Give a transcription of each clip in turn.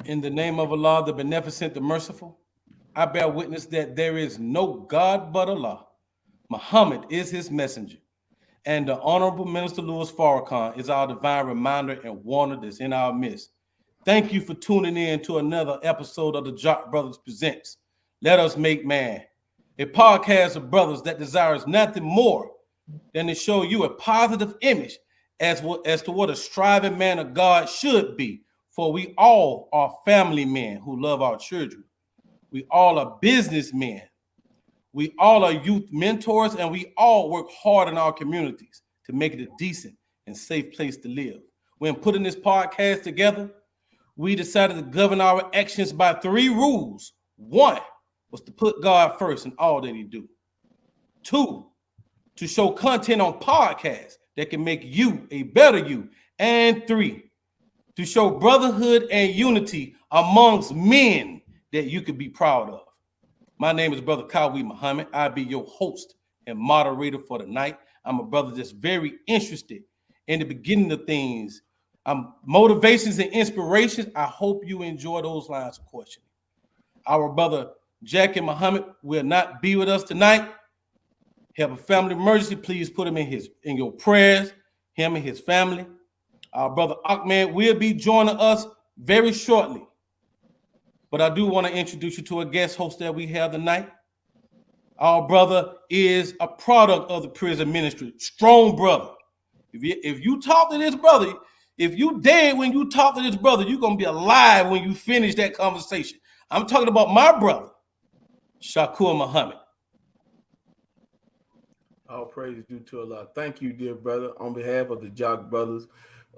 In the name of Allah, the Beneficent, the Merciful, I bear witness that there is no God but Allah. Muhammad is his messenger. And the Honorable Minister Louis Farrakhan is our divine reminder and warner that's in our midst. Thank you for tuning in to another episode of the Jock Brothers Presents Let Us Make Man, a podcast of brothers that desires nothing more than to show you a positive image as to what a striving man of God should be. For we all are family men who love our children. We all are businessmen. We all are youth mentors, and we all work hard in our communities to make it a decent and safe place to live. When putting this podcast together, we decided to govern our actions by 3 rules. 1 was to put God first in all that he do. 2, to show content on podcasts that can make you a better you. And 3, to show brotherhood and unity amongst men that you could be proud of. My name is Brother Kawi Muhammad. I'll be your host and moderator for the night. I'm a brother that's very interested in the beginning of things. Motivations and inspirations. I hope you enjoy those lines of questioning. Our brother Jackie Muhammad will not be with us tonight. Have a family emergency. Please put him in your prayers, him and his family. Our brother Ahmed will be joining us very shortly. But I do want to introduce you to a guest host that we have tonight. Our brother is a product of the prison ministry. Strong brother. If you talk to this brother, if you dead when you talk to this brother, you're going to be alive when you finish that conversation. I'm talking about my brother, Shakur Muhammad. All praise due to Allah. Thank you, dear brother. On behalf of the Jock Brothers,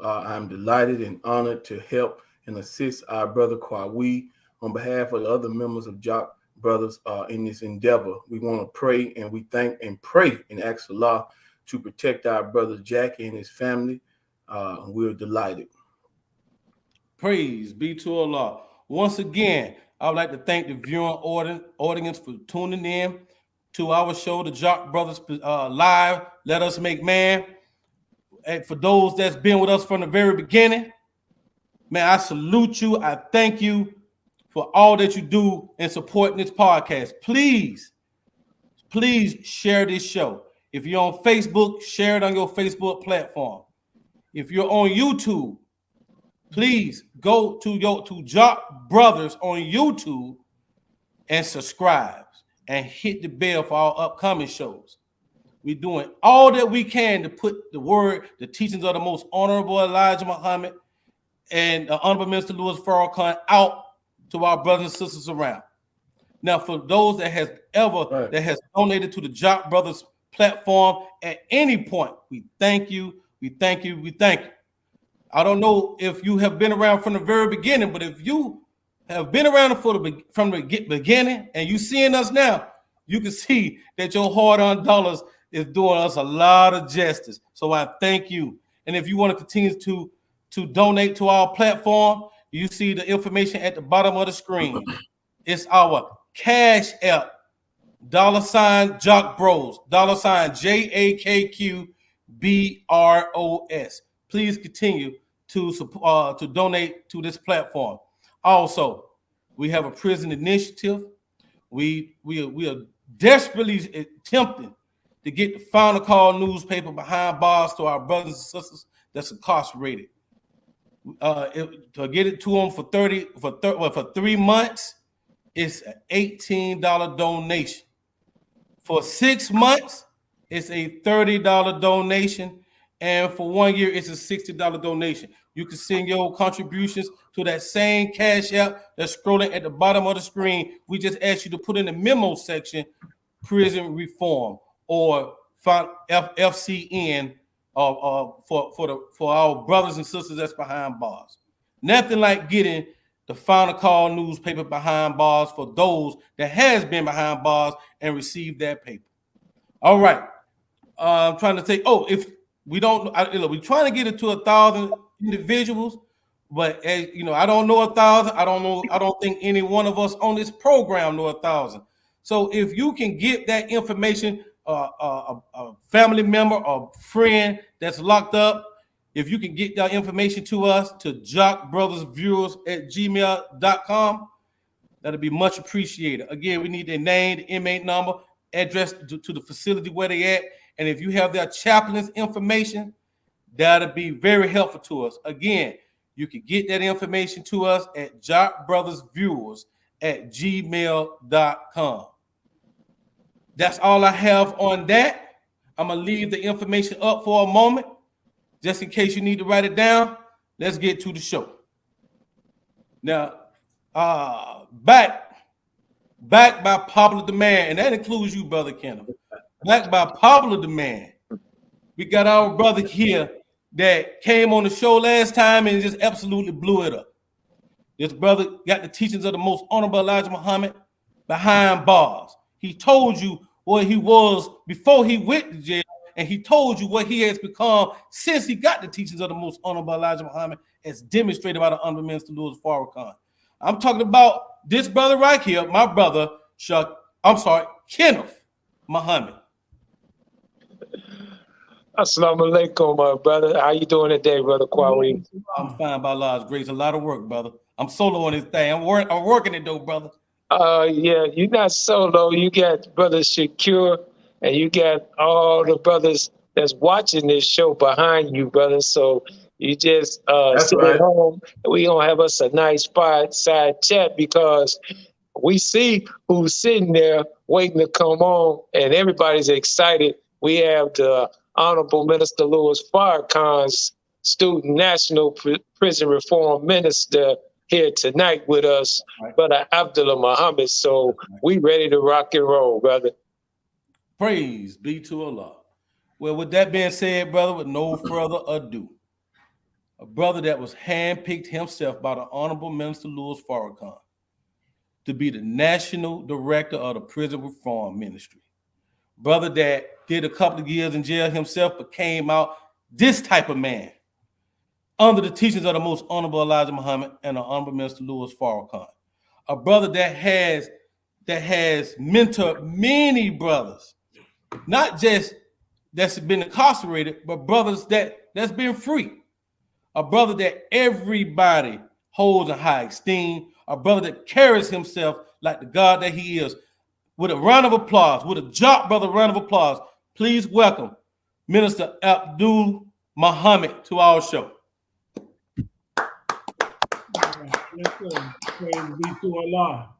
I'm delighted and honored to help and assist our brother Kwawi. On behalf of the other members of Jock Brothers in this endeavor, we want to pray and we thank and pray and ask Allah to protect our brother Jackie and his family. We're delighted. Praise be to Allah. Once again, I would like to thank the viewing audience for tuning in to our show, the Jock Brothers Live, Let Us Make Man. And for those that's been with us from the very beginning, man, I salute you. I thank you for all that you do in supporting this podcast. Please share this show. If you're on Facebook, share it on your Facebook platform. If you're on YouTube, please go to Jock Brothers on YouTube and subscribe and hit the bell for our upcoming shows. We're doing all that we can to put the teachings of the most honorable Elijah Muhammad and the Honorable Minister Louis Farrakhan out to our brothers and sisters around. Now, for those that has donated to the Jock Brothers platform at any point, we thank you. We thank you. We thank you. I don't know if you have been around from the very beginning, but if you have been around from the beginning and you seeing us now, you can see that your hard-earned dollars is doing us a lot of justice. So I thank you. And if you want to continue to donate to our platform, you see the information at the bottom of the screen. It's our Cash App, $ Jock Bros, $ JAKQBROS. Please continue to donate to this platform. Also, we have a prison initiative. We are desperately attempting to get the Final Call newspaper behind bars to our brothers and sisters that's incarcerated. To get it to them for 3 months, it's an $18 donation. For 6 months, it's a $30 donation. And for 1 year, it's a $60 donation. You can send your contributions to that same Cash App that's scrolling at the bottom of the screen. We just ask you to put in the memo section, prison reform or FCN for our brothers and sisters that's behind bars. Nothing like getting the Final Call newspaper behind bars for those that has been behind bars and received that paper. All right. I'm trying to take. Oh, if we don't, we're trying to get it to 1,000 individuals, but I don't know 1,000. I don't know. I don't think any one of us on this program know 1,000. So if you can get that information, a family member or friend that's locked up, if you can get that information to us to jockbrothersviewers@gmail.com, that'll be much appreciated. Again, we need their name, the inmate number, address to the facility where they at. And if you have their chaplain's information, that'll be very helpful to us. Again, you can get that information to us at jockbrothersviewers@gmail.com. That's all I have on that. I'm going to leave the information up for a moment, just in case you need to write it down. Let's get to the show. Now, back by popular demand, and that includes you, Brother Kenneth. Back by popular demand, we got our brother here that came on the show last time and just absolutely blew it up. This brother got the teachings of the most honorable Elijah Muhammad behind bars. He told you what he was before he went to jail, and he told you what he has become since he got the teachings of the most honorable Elijah Muhammad, as demonstrated by the Honorable Minister Louis Farrakhan. I'm talking about this brother right here, my brother, Kenneth Muhammad. Assalamu alaikum, my brother. How you doing today, brother Kwawi? I'm fine by Allah's grace. A lot of work, brother. I'm solo on this thing. I'm working it though, brother. Yeah, you're not solo. You got brother Shakur, and you got all the brothers that's watching this show behind you, brother. So you just sit right at home. We gonna have us a nice fireside chat because we see who's sitting there waiting to come on, and everybody's excited. We have the Honorable Minister Louis Farrakhan's Student National Prison Reform Minister here tonight with us, Brother Abdullah Muhammad. So we ready to rock and roll, brother. Praise be to Allah. Well, with that being said, brother, with no further ado, a brother that was handpicked himself by the Honorable Minister Louis Farrakhan to be the National Director of the Prison Reform Ministry. Brother that did a couple of years in jail himself, but came out this type of man under the teachings of the most honorable Elijah Muhammad and the Honorable Minister Louis Farrakhan. A brother that has mentored many brothers, not just that's been incarcerated, but brothers that's been free. A brother that everybody holds in high esteem. A brother that carries himself like the God that he is. With a round of applause, with a Jock Brother round of applause, please welcome Minister Abdul Muhammad to our show. Praise be to Allah.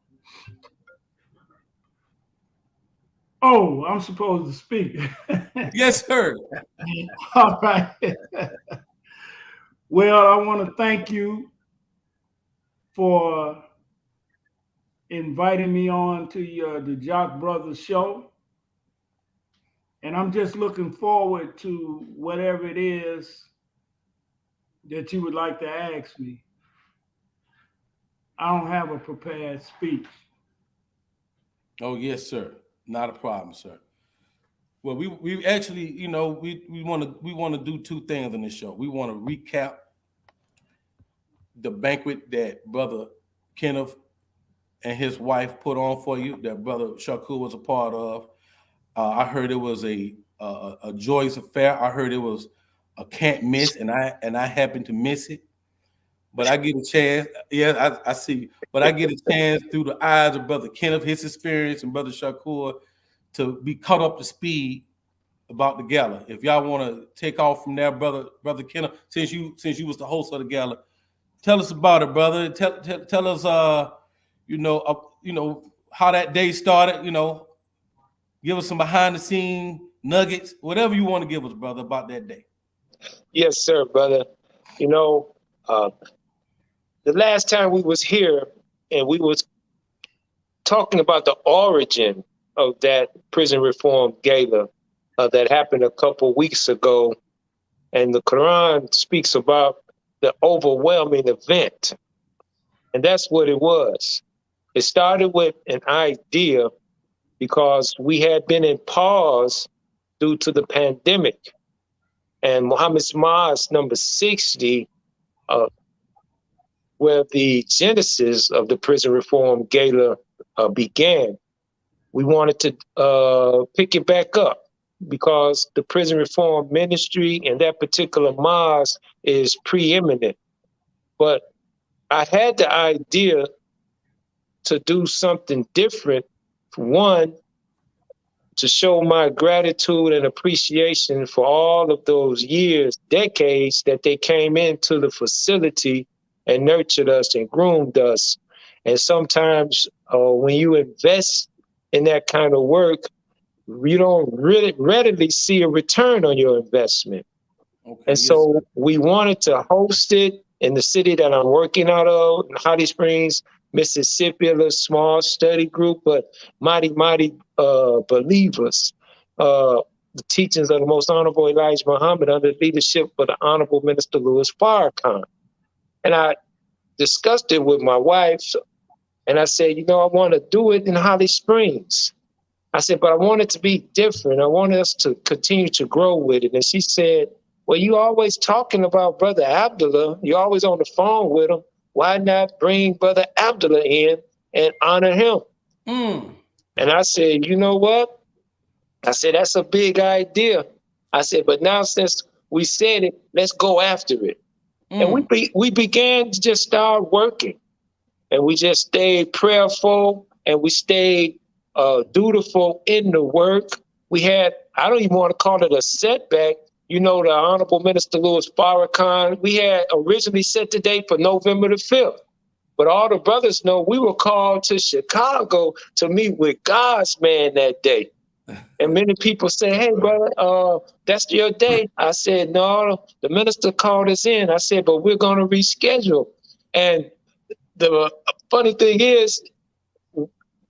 Oh, I'm supposed to speak. Yes, sir. All right. Well, I want to thank you for inviting me on to the Jock Brothers show. And I'm just looking forward to whatever it is that you would like to ask me. I don't have a prepared speech. Oh, yes, sir. Not a problem, sir. Well, we actually, we want to do two things on this show. We want to recap the banquet that Brother Kenneth and his wife put on for you, that Brother Shakur was a part of. I heard it was a joyous affair. I heard it was can't miss, and I happen to miss it. But I get a chance. Yeah, I see. But I get a chance through the eyes of Brother Kenneth, his experience, and Brother Shakur to be caught up to speed about the gala. If y'all want to take off from there, brother Kenneth, since you was the host of the gala, tell us about it, brother. Tell us, how that day started. Give us some behind the scene nuggets, whatever you want to give us, brother, about that day. Yes, sir, brother. Uh, the last time we was here and we was talking about the origin of that prison reform gala that happened a couple weeks ago, and the Quran speaks about the overwhelming event, and that's what it was. It started with an idea because we had been in pause due to the pandemic, and Muhammad's Mosque number 60, where the genesis of the prison reform gala began. We wanted to pick it back up because the prison reform ministry and that particular mosque is preeminent. But I had the idea to do something different. One, to show my gratitude and appreciation for all of those years, decades that they came into the facility and nurtured us and groomed us. And sometimes when you invest in that kind of work, you don't really readily see a return on your investment. Okay, and so we wanted to host it in the city that I'm working out of, in Holly Springs, Mississippi, a little small study group, but mighty believers. The teachings of the Most Honorable Elijah Muhammad under the leadership of the Honorable Minister Louis Farrakhan. And I discussed it with my wife, and I said, I want to do it in Holly Springs. I said, but I want it to be different. I want us to continue to grow with it. And she said, well, you always talking about Brother Abdullah. You're always on the phone with him. Why not bring Brother Abdullah in and honor him? And I said, you know what? I said, that's a big idea. I said, but now since we said it, let's go after it. And we began to just start working. And we just stayed prayerful and we stayed dutiful in the work. We had, I don't even want to call it a setback. The Honorable Minister Louis Farrakhan, we had originally set the date for November the 5th. But all the brothers know we were called to Chicago to meet with God's man that day. And many people say, hey, brother, that's your day. I said, no, the minister called us in. I said, but we're going to reschedule. And the funny thing is,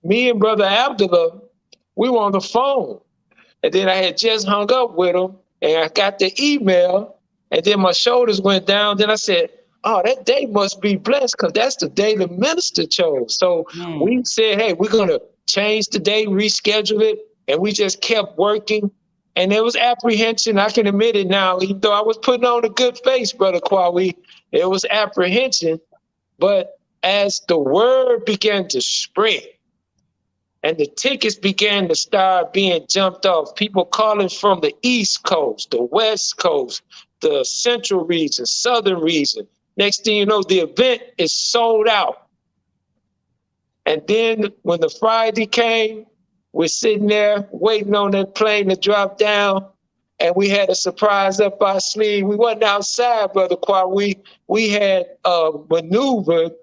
me and Brother Abdullah, we were on the phone. And then I had just hung up with him, and I got the email, and then my shoulders went down. Then I said, oh, that day must be blessed because that's the day the minister chose. So we said, hey, we're going to change the day, reschedule it, and we just kept working. And there was apprehension. I can admit it now, even though I was putting on a good face, Brother Kwawi, there was apprehension. But as the word began to spread and the tickets began to start being jumped off, people calling from the East Coast, the West Coast, the Central region, Southern region. Next thing you know, the event is sold out. And then when the Friday came, we're sitting there waiting on that plane to drop down, and we had a surprise up our sleeve. We wasn't outside, Brother Kwawi. We had maneuvered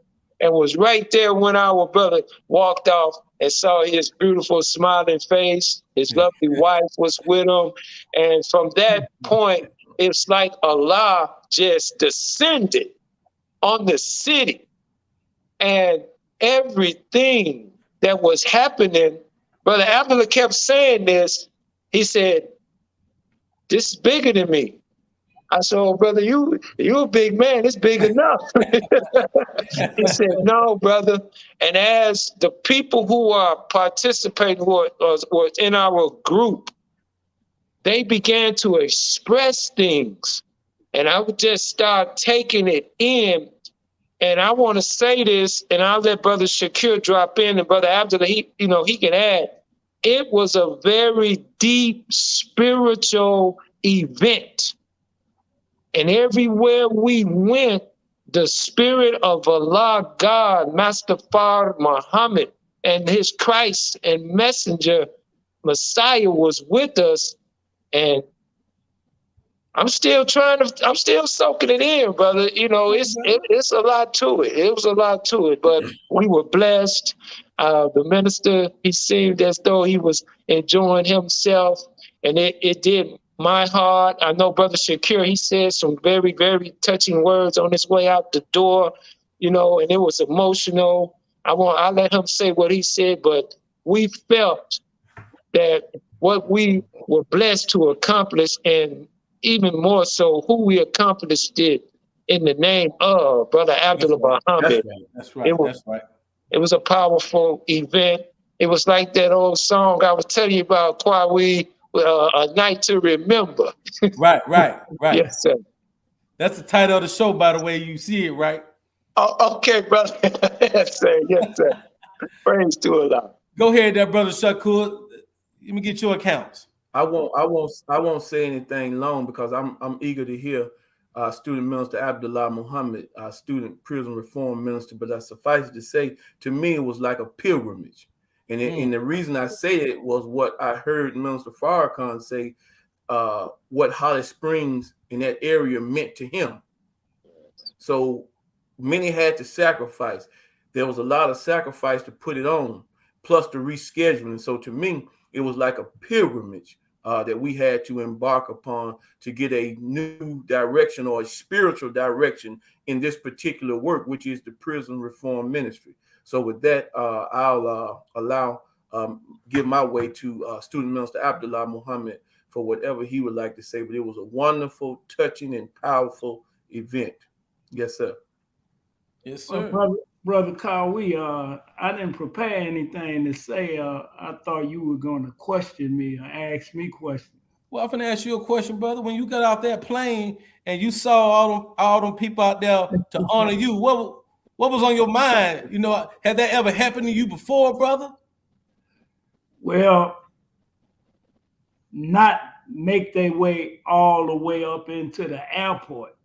and was right there when our brother walked off and saw his beautiful smiling face. His lovely wife was with him. And from that point, it's like Allah just descended on the city. And everything that was happening, Brother Abdullah kept saying this. He said, this is bigger than me. I said, oh, brother, you a big man. It's big enough. He said, no, brother. And as the people who are participating, who were in our group, they began to express things. And I would just start taking it in. And I want to say this, and I'll let Brother Shakir drop in, and Brother Abdullah, he can add. It was a very deep spiritual event. And everywhere we went, the spirit of Allah, God, Master Fard Muhammad, and his Christ and messenger, Messiah was with us. And I'm still soaking it in, brother. You know, it's a lot to it. It was a lot to it, but we were blessed. The minister, he seemed as though he was enjoying himself, and it did my heart. I know Brother Shakir, he said some very, very touching words on his way out the door, you know, and it was emotional. I'll let him say what he said, but we felt that what we were blessed to accomplish, and even more so who we accomplished it in the name of Brother Abdullah Muhammad. That's right. That's right. It was a powerful event. It was like that old song I was telling you about, Kwawe, A Night to Remember. Right. Yes, sir. That's the title of the show, by the way. You see it, right? Oh, okay, brother. Yes, sir. Yes, sir. Praise to Allah. Go ahead, there, Brother Shakur. Let me get your accounts. I won't say anything long because I'm eager to hear student minister Abdullah Muhammad, student prison reform minister. But I suffice to say, to me, it was like a pilgrimage. And the reason I say it was what I heard Minister Farrakhan say, what Holly Springs in that area meant to him. So many had to sacrifice. There was a lot of sacrifice to put it on, plus the rescheduling. So to me, it was like a pilgrimage that we had to embark upon to get a new direction or a spiritual direction in this particular work, which is the prison reform ministry. So with that, I'll give my way to student minister Abdullah Muhammad for whatever he would like to say. But it was a wonderful, touching, and powerful event. Yes, sir. Yes, sir. Well, Brother Kawi, I didn't prepare anything to say. I thought you were going to question me or ask me questions. Well, I'm going to ask you a question, brother. When you got out that plane and you saw all them people out there to honor you, what was on your mind? You know, had that ever happened to you before, brother? Well, not make their way all the way up into the airport.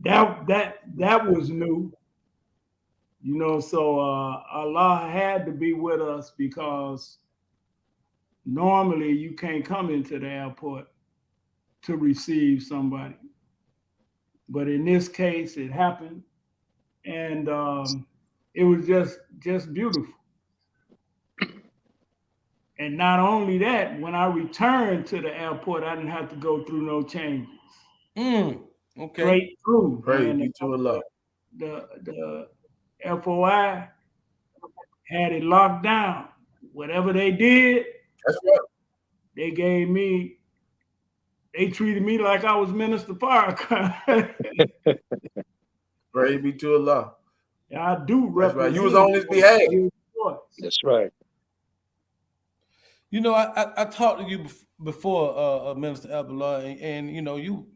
That was new, you know. So Allah had to be with us because normally you can't come into the airport to receive somebody, but in this case it happened, and it was just beautiful. And not only that, when I returned to the airport, I didn't have to go through no changes. Okay. Straight through. Praise be to Allah. The FOI had it locked down. Whatever they did, that's right. They treated me like I was Minister Farrakhan. Praise be to Allah. I do represent. That's right. You was on his behalf. That's right. You know, I talked to you before, Minister Abdullah, and you know, you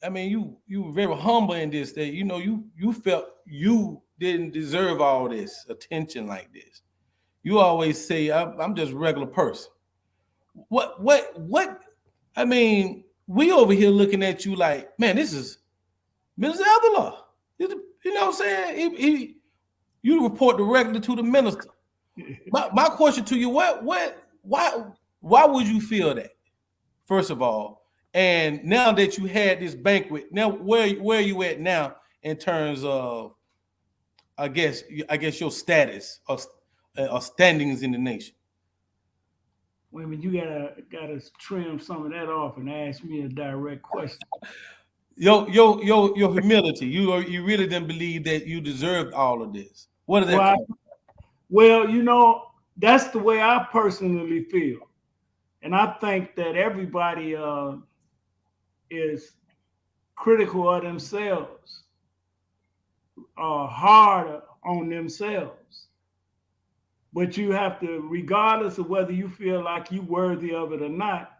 were very humble in this, that, you know, you felt you didn't deserve all this attention like this. You always say, I'm just a regular person. What? I mean, we over here looking at you like, man, this is Minister Abdullah. You know what I'm saying? You report directly to the minister. My question to you, why would you feel that, first of all? And now that you had this banquet, now where are you at now in terms of, I guess your status or standings in the nation? Wait a minute, you gotta trim some of that off and ask me a direct question. Your humility. You really didn't believe that you deserved all of this. What is that? Well, you know, that's the way I personally feel, and I think that everybody is critical of themselves, hard on themselves. But you have to, regardless of whether you feel like you're worthy of it or not,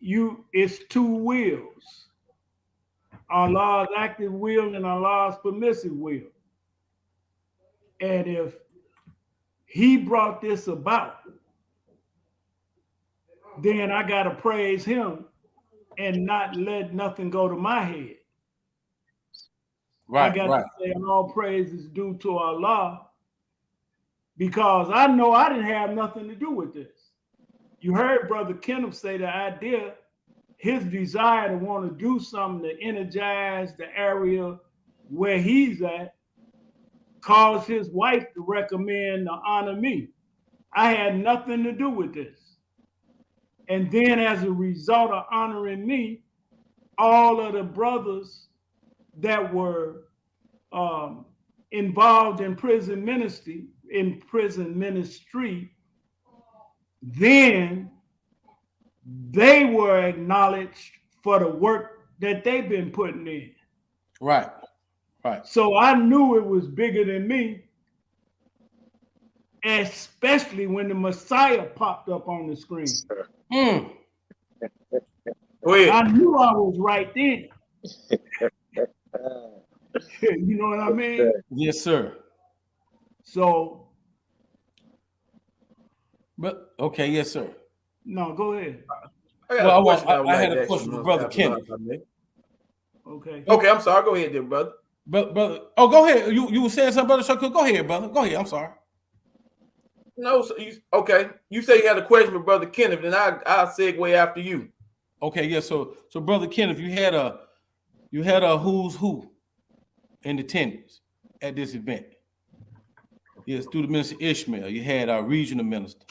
it's two wills. Allah's active will and Allah's permissive will. And if he brought this about, then I got to praise him and not let nothing go to my head. I Right, got right. to say all praise is due to Allah, because I know I didn't have nothing to do with this. You heard Brother Kenneth say the idea, his desire to want to do something to energize the area where he's at, caused his wife to recommend to honor me. I had nothing to do with this. And then as a result of honoring me, all of the brothers that were involved in prison ministry, then they were acknowledged for the work that they've been putting in. Right, right. So I knew it was bigger than me, especially when the Messiah popped up on the screen. Mm. I knew I was right then. You know what I mean? Yes, sir. So, But okay, yes, sir. no, go ahead. I had a question for Brother Kenneth. Okay. Okay, I'm sorry. Go ahead, there, brother. Brother, oh, go ahead. You were saying something, Brother Shakur? Go ahead, brother. Go ahead. I'm sorry. No, so okay. You say you had a question for Brother Kenneth, then I'll segue after you. Okay, yeah. So Brother Kenneth, you had a who's who in attendance at this event. Yes, through the minister Ishmael. You had our regional minister.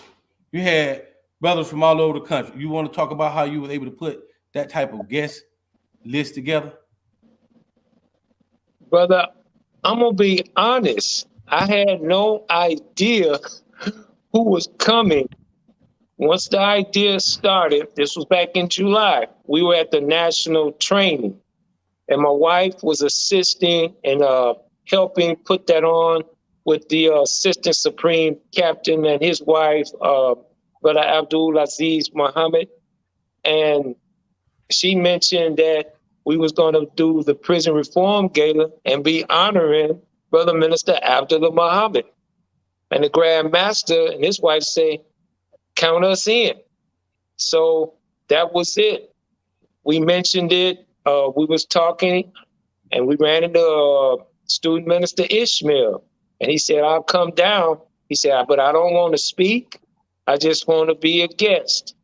You had brothers from all over the country. You want to talk about how you were able to put that type of guest list together? Brother, I'm going to be honest. I had no idea who was coming. Once the idea started, this was back in July, we were at the national training, and my wife was assisting and helping put that on with the assistant supreme captain and his wife, Brother Abdul Aziz Muhammad. And she mentioned that we was going to do the prison reform gala and be honoring Brother Minister Abdullah Muhammad. And the Grand Master and his wife say, count us in. So that was it. We mentioned it. We was talking, and we ran into student minister Ishmael. And he said, I'll come down. He said, but I don't want to speak. I just want to be a guest.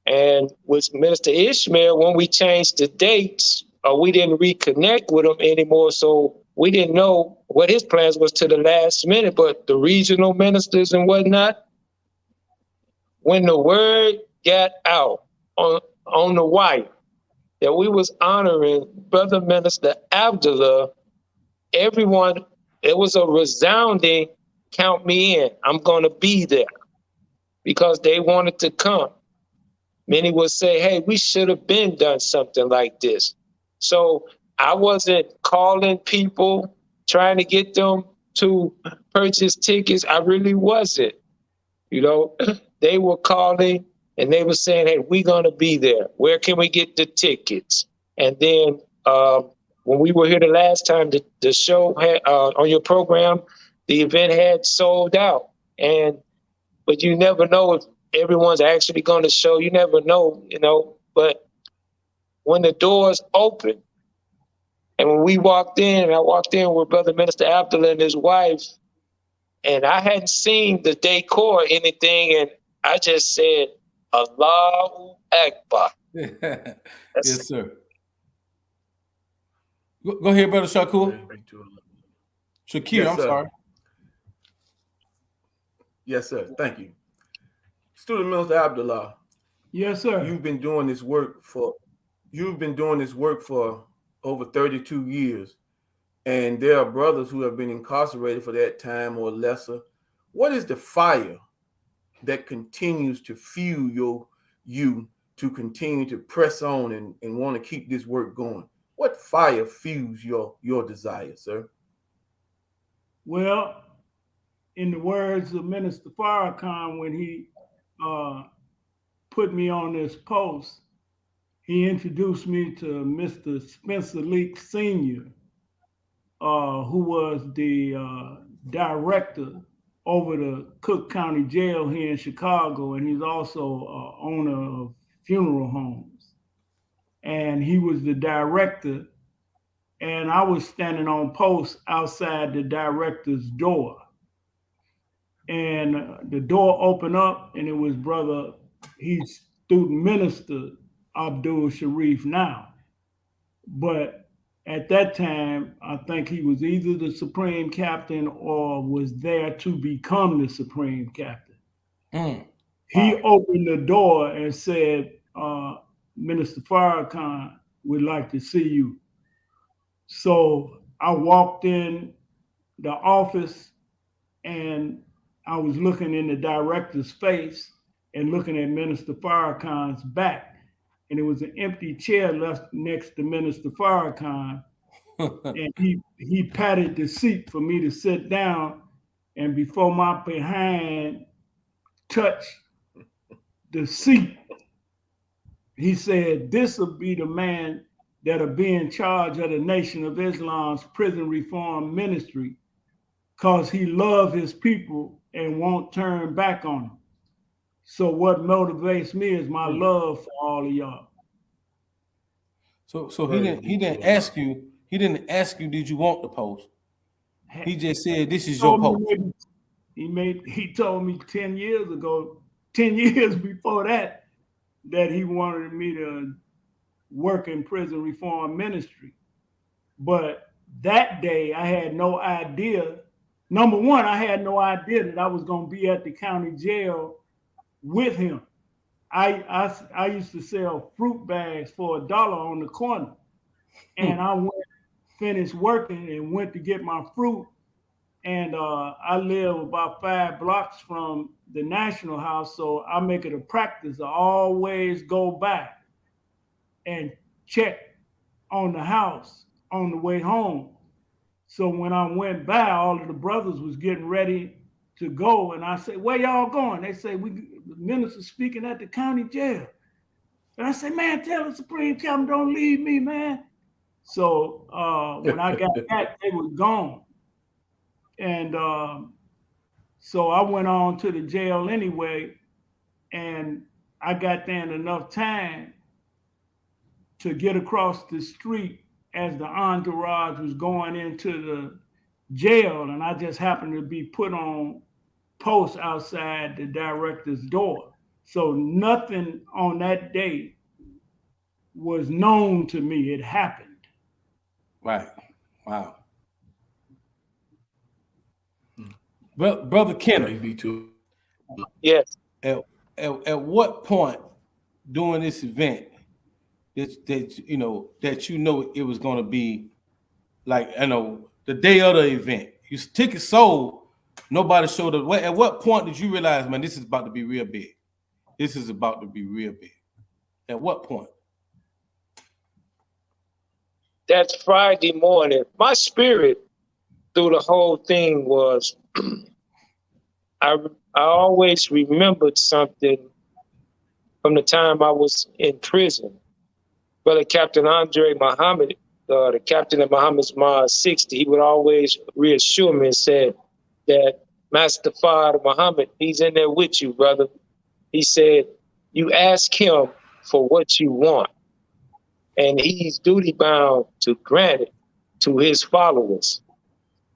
And with Minister Ishmael, when we changed the dates, we didn't reconnect with him anymore. So we didn't know what his plans was to the last minute. But the regional ministers and whatnot, when the word got out on the wire that we was honoring Brother Minister Abdullah, everyone, it was a resounding count me in. I'm going to be there, because they wanted to come. Many would say, hey, we should have been done something like this. So I wasn't calling people, trying to get them to purchase tickets. I really wasn't. You know, they were calling and they were saying, hey, we're going to be there. Where can we get the tickets? And then when we were here the last time, the show had, on your program, the event had sold out. But you never know if everyone's actually going to show. You never know, you know. But when the doors opened, and when we walked in, and I walked in with Brother Minister Abdullah and his wife, and I hadn't seen the decor or anything, and I just said, Allahu Akbar. Yes, sir. Go ahead, Brother Shakur. Shakir, Yes, I'm sir. sorry. Yes, sir. Thank you. Student Minister Abdullah. Yes, sir. You've been doing this work for over 32 years. And there are brothers who have been incarcerated for that time or lesser. What is the fire that continues to fuel you to continue to press on and want to keep this work going? What fire fuels your desire, sir? Well, in the words of Minister Farrakhan, when he put me on this post, he introduced me to Mr. Spencer Leak Sr., who was the director over the Cook County Jail here in Chicago, and he's also owner of funeral homes. And he was the director, and I was standing on post outside the director's door. And the door opened up, and it was brother, he's student minister Abdul Sharif now. But at that time, I think he was either the supreme captain or was there to become the supreme captain. He opened the door and said, Minister Farrakhan would like to see you. So I walked in the office, and I was looking in the director's face and looking at Minister Farrakhan's back. And it was an empty chair left next to Minister Farrakhan. And he patted the seat for me to sit down. And before my behind touched the seat, he said, "This will be the man that'll be in charge of the Nation of Islam's prison reform ministry, because he loves his people and won't turn back on them. So what motivates me is my love for all of y'all." So he didn't ask you, did you want the post? He just said, this is your post. He told me 10 years ago, 10 years before that he wanted me to work in prison reform ministry. But that day I had no idea. Number one, I had no idea that I was going to be at the county jail with him. I used to sell fruit bags for $1 on the corner. And I finished working and went to get my fruit. And I live about 5 blocks from the National House. So I make it a practice to always go back and check on the house on the way home. So when I went by, all of the brothers was getting ready to go. And I said, "Where y'all going?" They say, "The minister's speaking at the county jail." And I said, "Man, tell the Supreme Captain don't leave me, man." So when I got back, they was gone. And so I went on to the jail anyway. And I got there in enough time to get across the street as the entourage was going into the jail. And I just happened to be put on post outside the director's door. So nothing on that day was known to me. It happened. Right. Wow. Well, Brother Kenneth. Yes. At what point during this event that you know it was going to be like, the day of the event? You tickets sold, nobody showed up. At what point did you realize, man, this is about to be real big? This is about to be real big. At what point? That's Friday morning. My spirit through the whole thing was I always remembered something from the time I was in prison. Brother Captain Andre Muhammad, the captain of Muhammad's Mosque 60, he would always reassure me and say that Master Father Muhammad, he's in there with you, brother. He said, you ask him for what you want, and he's duty bound to grant it to his followers.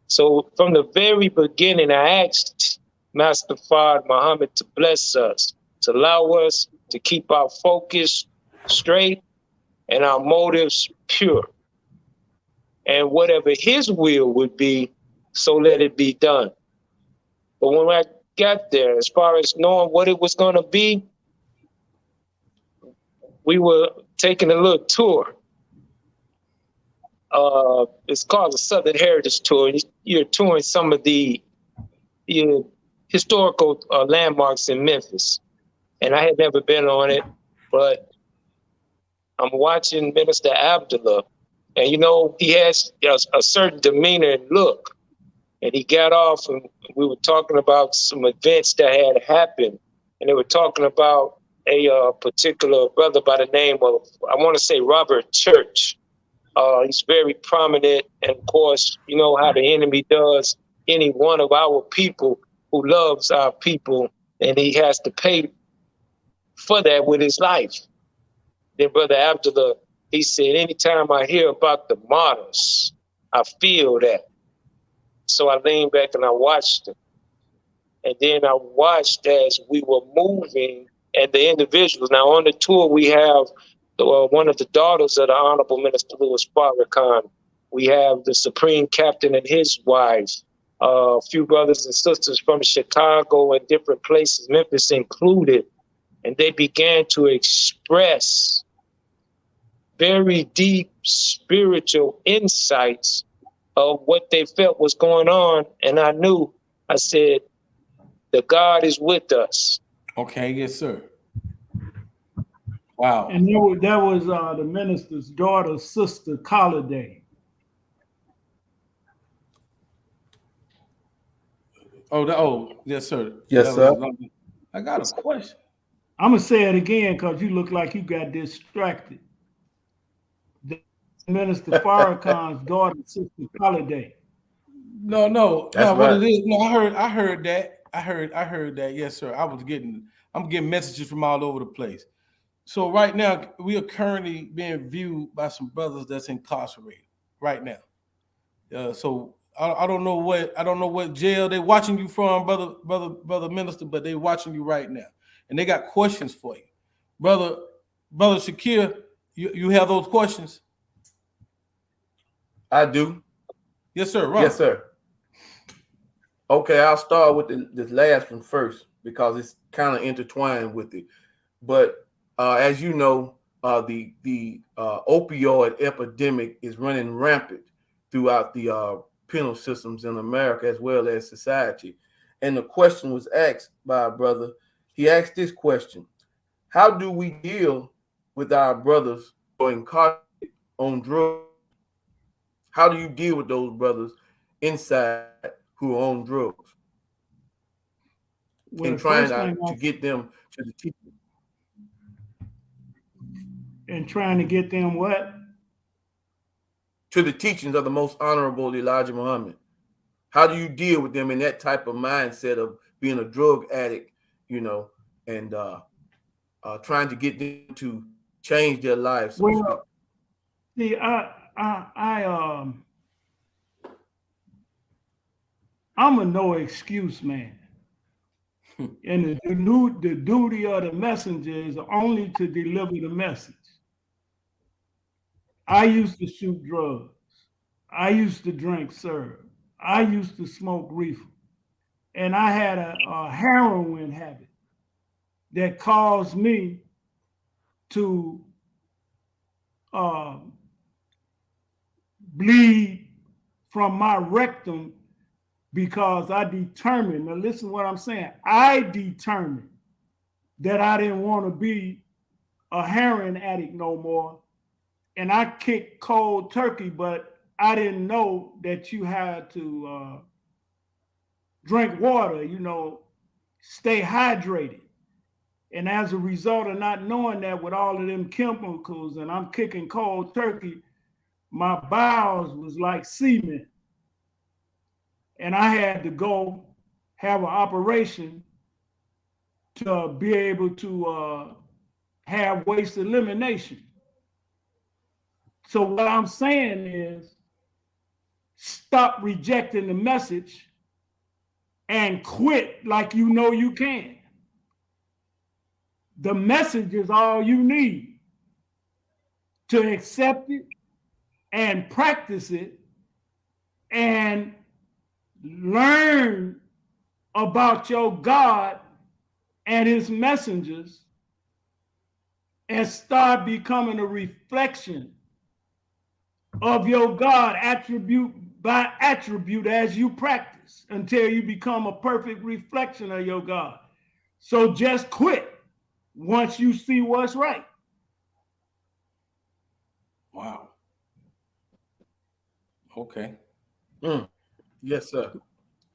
So from the very beginning, I asked Master Father Muhammad to bless us, to allow us to keep our focus straight and our motives pure. And whatever his will would be, so let it be done. But when I got there, as far as knowing what it was going to be, we were taking a little tour. It's called the Southern Heritage Tour. You're touring some of the historical landmarks in Memphis. And I had never been on it, but I'm watching Minister Abdullah, and he has a certain demeanor and look. And he got off, and we were talking about some events that had happened, and they were talking about a particular brother by the name of, I want to say, Robert Church. He's very prominent, and of course, you know how the enemy does any one of our people who loves our people, and he has to pay for that with his life. Then Brother Abdullah, he said, anytime I hear about the martyrs, I feel that. So I leaned back and I watched him. And then I watched as we were moving and the individuals. Now on the tour, we have one of the daughters of the Honorable Minister Louis Farrakhan. We have the Supreme Captain and his wife, a few brothers and sisters from Chicago and different places, Memphis included. And they began to express very deep spiritual insights of what they felt was going on. And I knew, I said, the God is with us. Okay, yes, sir. Wow. And that was the minister's daughter's sister, Holiday. Oh, yes, sir. Yes, sir. I got a question. I'm gonna say it again because you look like you got distracted. The Minister Farrakhan's daughter, sister Holiday. No. That's What right. it is? No, I heard that. I heard that. Yes, sir. I'm getting messages from all over the place. So right now, we are currently being viewed by some brothers that's incarcerated right now. So I don't know what jail they watching you from, brother minister, but they watching you right now, and they got questions for you, brother Shakir. You have those questions? I do. Yes, sir. Ron. Yes, sir. Okay, I'll start with this last one first because it's kind of intertwined with it. But as you know, the opioid epidemic is running rampant throughout the penal systems in America as well as society. And the question was asked by a brother. He asked this question: how do we deal with our brothers who are incarcerated on drugs? How do you deal with those brothers inside who are on drugs and trying to get them to the teaching? And trying to get them what? To the teachings of the most honorable Elijah Muhammad. How do you deal with them in that type of mindset of being a drug addict, and trying to get them to change their lives? Well, see, I'm a no excuse man. And the duty of the messenger is only to deliver the message. I used to shoot drugs. I used to drink syrup. I used to smoke reefer. And I had a heroin habit that caused me to bleed from my rectum because I determined, now listen to what I'm saying, I determined that I didn't want to be a heroin addict no more. And I kicked cold turkey, but I didn't know that you had to drink water, stay hydrated. And as a result of not knowing that with all of them chemicals and I'm kicking cold turkey, my bowels was like cement. And I had to go have an operation to be able to have waste elimination. So what I'm saying is stop rejecting the message and quit like you know you can. The message is all you need to accept it and practice it and learn about your God and his messengers and start becoming a reflection of your God attribute by attribute as you practice until you become a perfect reflection of your God. So just quit once you see what's right. Wow. Okay. Yes, sir.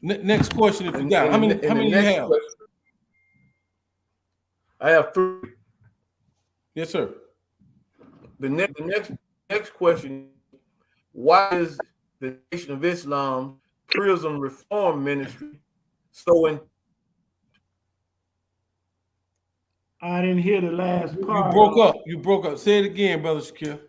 Next question, if you got. How many you have? Question, I have 3. Yes, sir. The next question: why is the Nation of Islam Prison Reform Ministry so I didn't hear the last part. You broke up. You broke up. Say it again, Brother Shakir.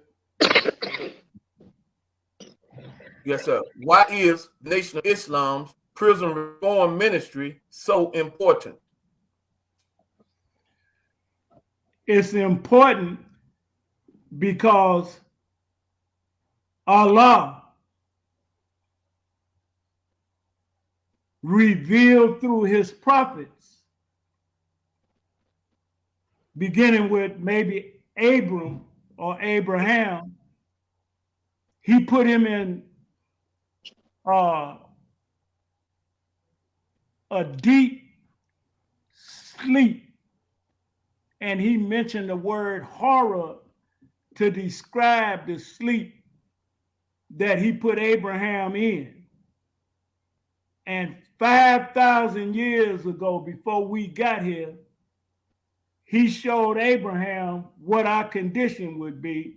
Yes, sir. Why is Nation of Islam's prison reform ministry so important? It's important because Allah revealed through his prophets, beginning with maybe Abram or Abraham, he put him in a deep sleep. And he mentioned the word horror to describe the sleep that he put Abraham in. And 5,000 years ago, before we got here, he showed Abraham what our condition would be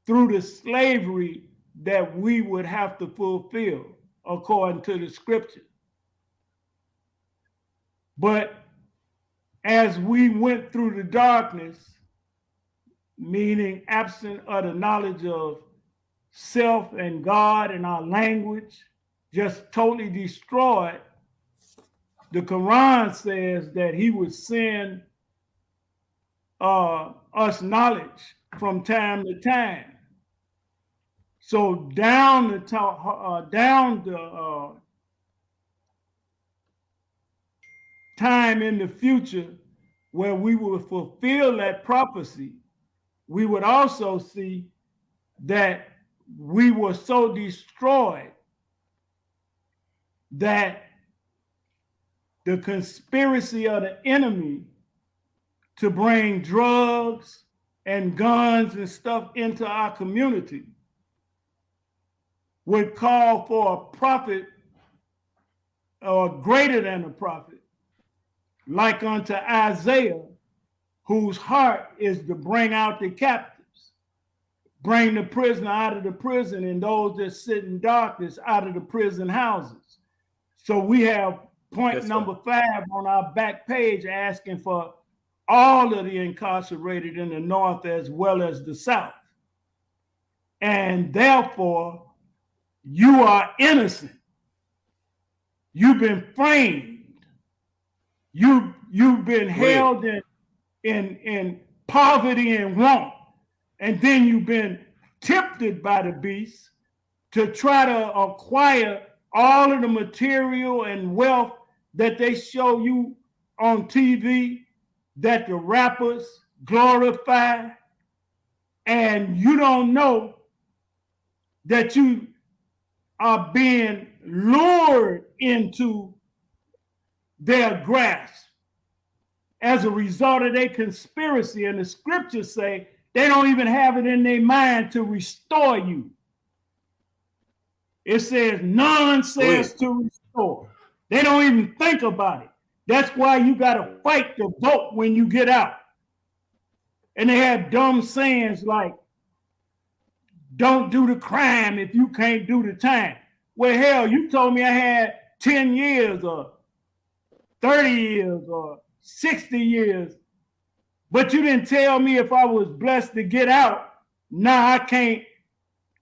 through the slavery that we would have to fulfill according to the scripture. But as we went through the darkness, meaning absent of the knowledge of self and God and our language, just totally destroyed, the Quran says that he would send us knowledge from time to time. So down the time in the future where we will fulfill that prophecy, we would also see that we were so destroyed that the conspiracy of the enemy to bring drugs and guns and stuff into our community would call for a prophet or greater than a prophet, like unto Isaiah, whose heart is to bring out the captives, bring the prisoner out of the prison, and those that sit in darkness out of the prison houses. So we have point number 5 on our back page asking for all of the incarcerated in the North as well as the South. And therefore, you are innocent. You've been framed. You've been held in poverty and want. And then you've been tempted by the beast to try to acquire all of the material and wealth that they show you on TV, that the rappers glorify, and you don't know that you are being lured into their grasp as a result of their conspiracy. And the scriptures say they don't even have it in their mind to restore you. It says none says to restore. They don't even think about it. That's why you got to fight the vote when you get out. And they have dumb sayings like, don't do the crime if you can't do the time. Well, hell, you told me I had 10 years or 30 years or 60 years, but you didn't tell me if I was blessed to get out. Now I can't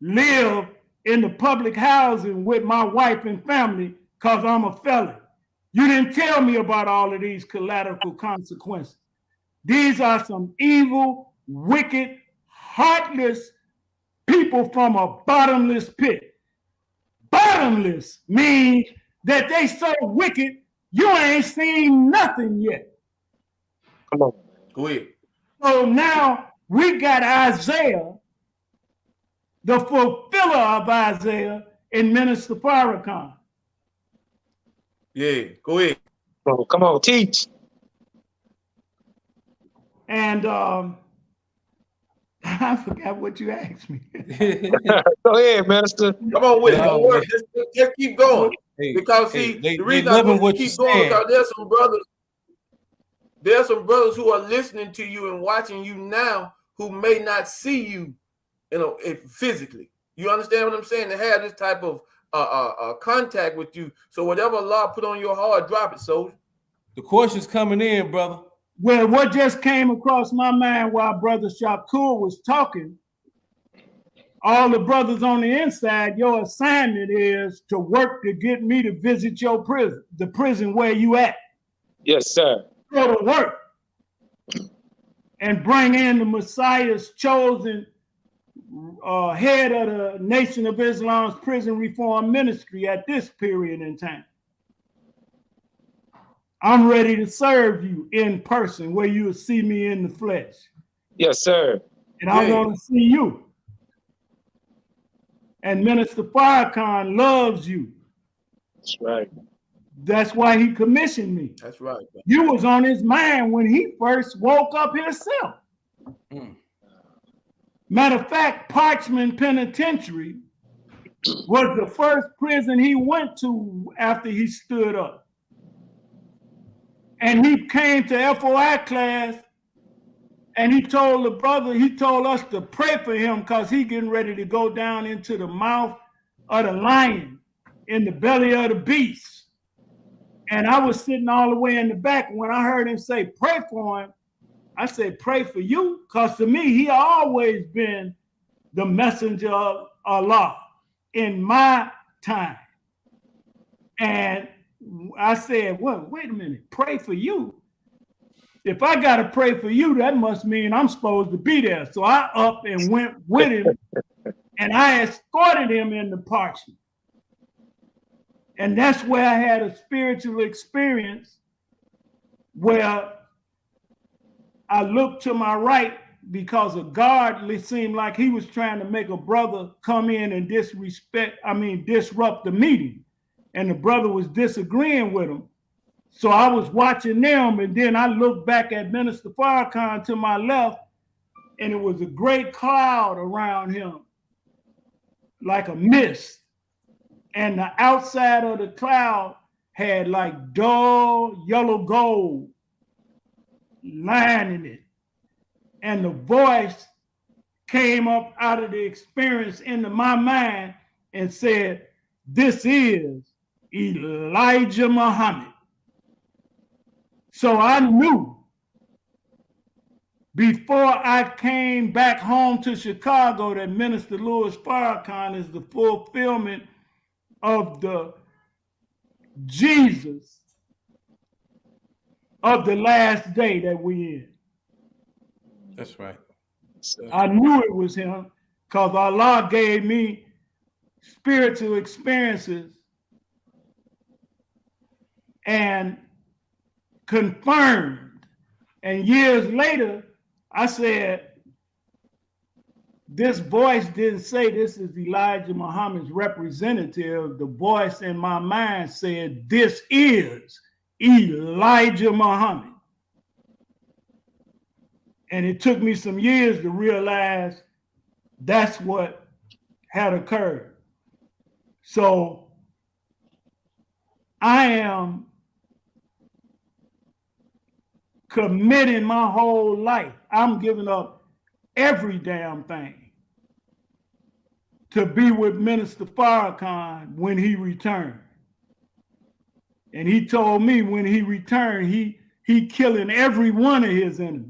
live in the public housing with my wife and family because I'm a felon. You didn't tell me about all of these collateral consequences. These are some evil, wicked, heartless people from a bottomless pit. Bottomless means that they so wicked, you ain't seen nothing yet. Come on. Go ahead. So now we got Isaiah, the fulfiller of Isaiah, in Minister Farrakhan. Yeah, go ahead. Oh, come on, teach. And I forgot what you asked me. Go ahead, Minister. Come on with it. Don't worry. Just keep going. Because Hey, the reason I want to keep going because there's some brothers who are listening to you and watching you now who may not see you, physically. You understand what I'm saying? They have this type of contact with you. So whatever Allah put on your heart, drop it, soldier. The question's coming in, brother. Well, what just came across my mind while Brother Shakur was talking, all the brothers on the inside, your assignment is to work to get me to visit your prison, the prison where you at. Yes, sir. Go to work and bring in the Messiah's chosen head of the Nation of Islam's prison reform ministry at this period in time. I'm ready to serve you in person where you will see me in the flesh. Yes, sir. And I want to see you. And Minister Farrakhan loves you. That's right. That's why he commissioned me. That's right. You was on his mind when he first woke up himself. Matter of fact, Parchman Penitentiary was the first prison he went to after he stood up. And he came to FOI class and he told the brother, he told us to pray for him because he getting ready to go down into the mouth of the lion, in the belly of the beast. And I was sitting all the way in the back. When I heard him say, pray for him, I said, pray for you? Because to me, he always been the messenger of Allah in my time. And I said, well, wait a minute, pray for you? If I got to pray for you, that must mean I'm supposed to be there. So I up and went with him, and I escorted him in the Parchman. And that's where I had a spiritual experience where I looked to my right because a guard, it seemed like he was trying to make a brother come in and disrupt the meeting. And the brother was disagreeing with him. So I was watching them, and then I looked back at Minister Farrakhan to my left, and it was a great cloud around him, like a mist. And the outside of the cloud had like dull yellow gold lining it. And the voice came up out of the experience into my mind and said, this is Elijah Muhammad. So I knew before I came back home to Chicago that Minister Louis Farrakhan is the fulfillment of the Jesus of the last day that we in. That's right. I knew it was him because Allah gave me spiritual experiences and confirmed. And years later, I said, this voice didn't say this is Elijah Muhammad's representative. The voice in my mind said, this is Elijah Muhammad. And it took me some years to realize that's what had occurred. So I am committing my whole life. I'm giving up every damn thing to be with Minister Farrakhan when he returned. And he told me when he returned, he killing every one of his enemies.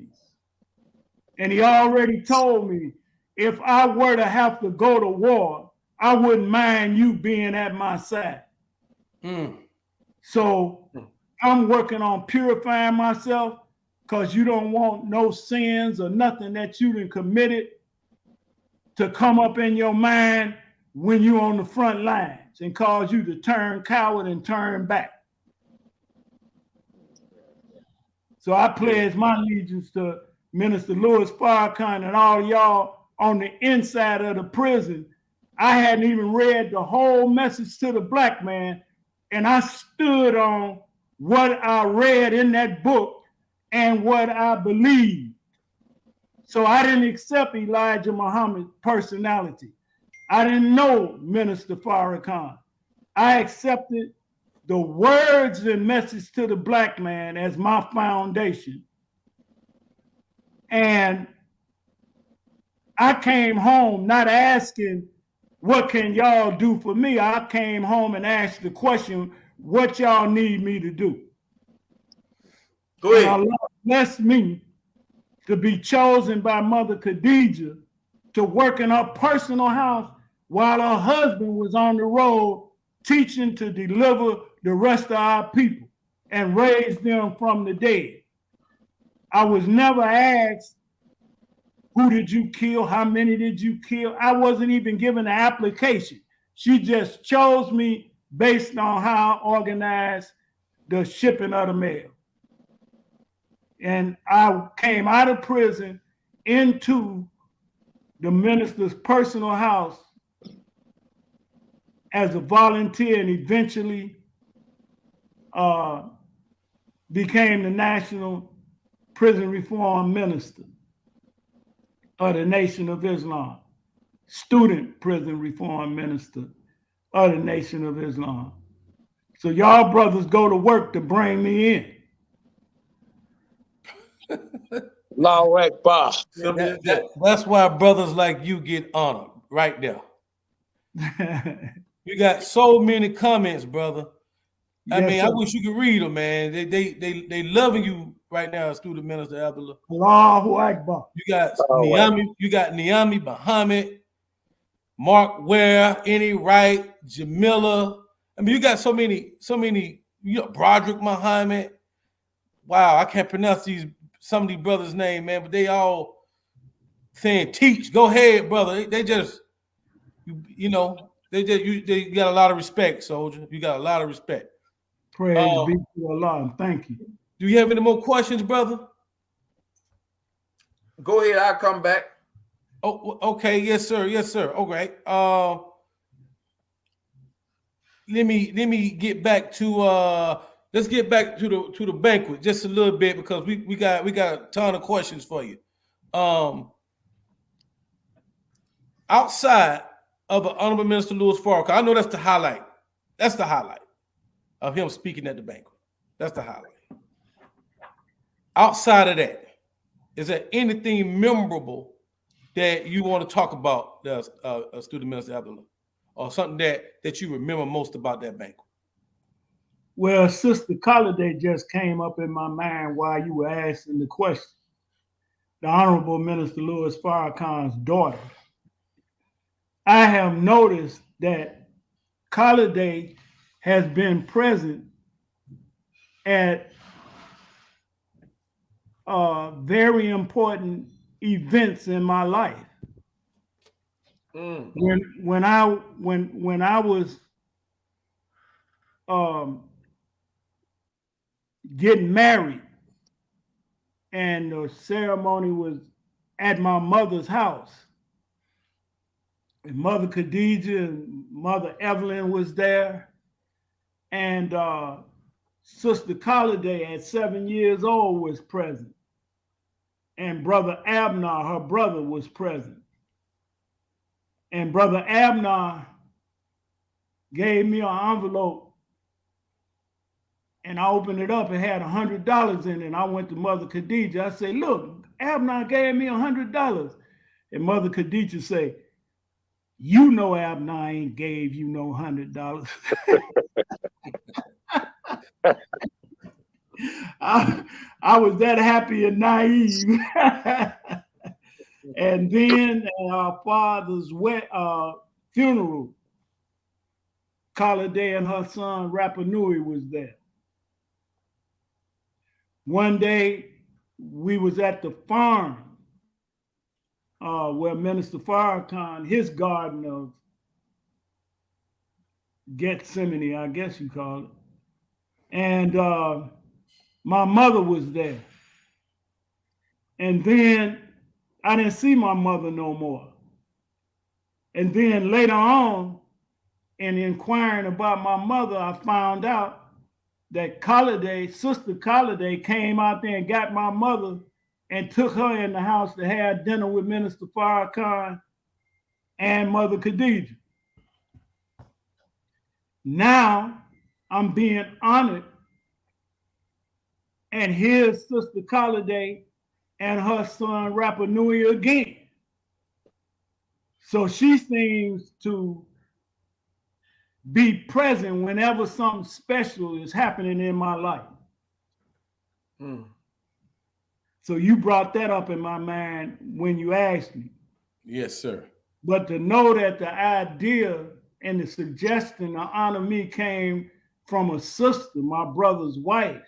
And he already told me, if I were to have to go to war, I wouldn't mind you being at my side. So I'm working on purifying myself because you don't want no sins or nothing that you done committed to come up in your mind when you're on the front lines and cause you to turn coward and turn back. So I pledge my allegiance to Minister Louis Farrakhan and all y'all on the inside of the prison. I hadn't even read the whole message to the black man, and I stood on what I read in that book and what I believed. So I didn't accept Elijah Muhammad's personality. I didn't know Minister Farrakhan. I accepted the words and message to the black man as my foundation. And I came home not asking, what can y'all do for me? I came home and asked the question, what y'all need me to do? Go and ahead. Allah blessed me to be chosen by Mother Khadijah to work in her personal house while her husband was on the road teaching to deliver the rest of our people and raise them from the dead. I was never asked, who did you kill? How many did you kill? I wasn't even given an application. She just chose me based on how I organized the shipping of the mail. And I came out of prison into the minister's personal house as a volunteer and eventually became the National Prison Reform Minister of the Nation of Islam, Student Prison Reform Minister of the Nation of Islam. So y'all brothers go to work to bring me in. Allahu Akbar. That's why brothers like you get honored right there. You got so many comments, brother. I Yes, mean, sir. I wish you could read them, man. They loving you right now, Student Minister Abdullah. Allahu Akbar. You got Niami Muhammad, Mark Ware, Any Wright, Jamila. I mean, you got so many, Broderick Muhammad. Wow, I can't pronounce some of these brothers' names, man, but they all saying teach. Go ahead, brother. They just, they got a lot of respect, soldier. You got a lot of respect. Praise be to Allah. Thank you. Do you have any more questions, brother? Go ahead. I'll come back. Oh, okay. Yes, sir. Yes, sir. Okay. Let me get back to let's get back to the banquet just a little bit because we got a ton of questions for you. Outside of the Honorable Minister Louis Farrakhan, I know that's the highlight. That's the highlight of him speaking at the banquet. That's the highlight. Outside of that, is there anything memorable that you want to talk about, Student Minister Abdullah, or something that you remember most about that banquet? Well, Sister Holiday just came up in my mind while you were asking the question. The Honorable Minister Louis Farrakhan's daughter. I have noticed that Holiday has been present at very important events in my life. When I was getting married, and the ceremony was at my mother's house, and Mother Khadijah and Mother Evelyn was there, and Sister Holiday at 7 years old was present, and Brother Abner, her brother, was present. And Brother Abner gave me an envelope, and I opened it up. It had $100 in it. And I went to Mother Khadijah. I said, "Look, Abner gave me $100." And Mother Khadijah said, "You know Abner ain't gave you no $100." I was that happy and naive. And then at our father's funeral, Holiday and her son Rapa Nui was there. One day we was at the farm where Minister Farrakhan, his garden of Gethsemane, I guess you call it. And my mother was there. And then I didn't see my mother no more. And then later on, in inquiring about my mother, I found out that Sister Holiday came out there and got my mother and took her in the house to have dinner with Minister Farrakhan and Mother Khadijah. Now I'm being honored, and here's Sister Holiday and her son Rapa Nui again. So she seems to be present whenever something special is happening in my life. So you brought that up in my mind when you asked me. Yes, sir. But to know that the idea and the suggestion to honor me came from a sister, my brother's wife,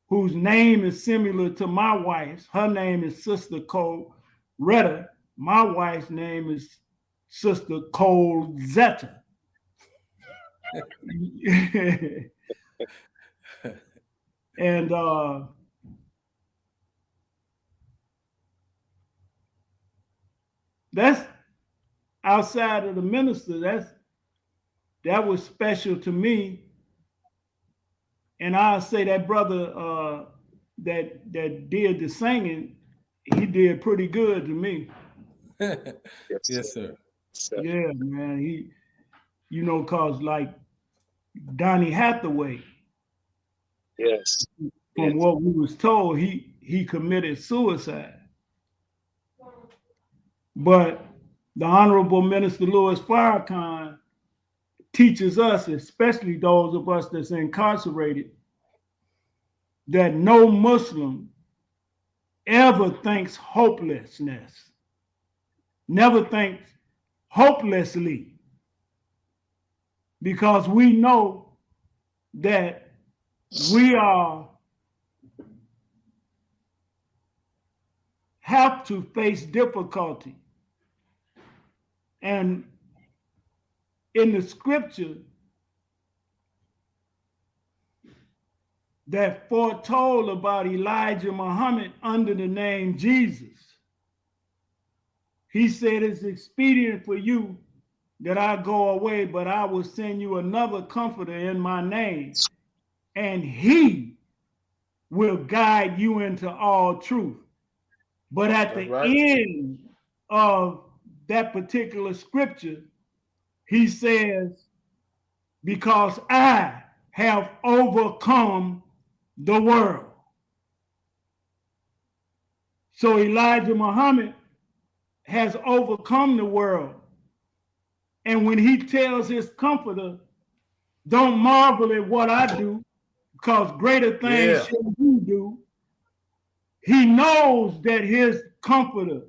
whose name is similar to my wife's. Her name is Sister Cole Retta. My wife's name is Sister Cole Zeta. And that's outside of the minister. That was special to me. And I'll say that brother that did the singing, he did pretty good to me. Yes, sir. Yeah, man. He, cause like Donnie Hathaway. Yes. From what we was told, he committed suicide. But the Honorable Minister Louis Farrakhan teaches us, especially those of us that's incarcerated, that no Muslim ever thinks hopelessness, never thinks hopelessly, because we know that we have to face difficulty. And in the scripture that foretold about Elijah Muhammad under the name Jesus, he said, it's expedient for you that I go away, but I will send you another comforter in my name, and he will guide you into all truth. But at the end of that particular scripture, he says, because I have overcome the world. So Elijah Muhammad has overcome the world. And when he tells his comforter, don't marvel at what I do, because greater things shall you do, he knows that his comforter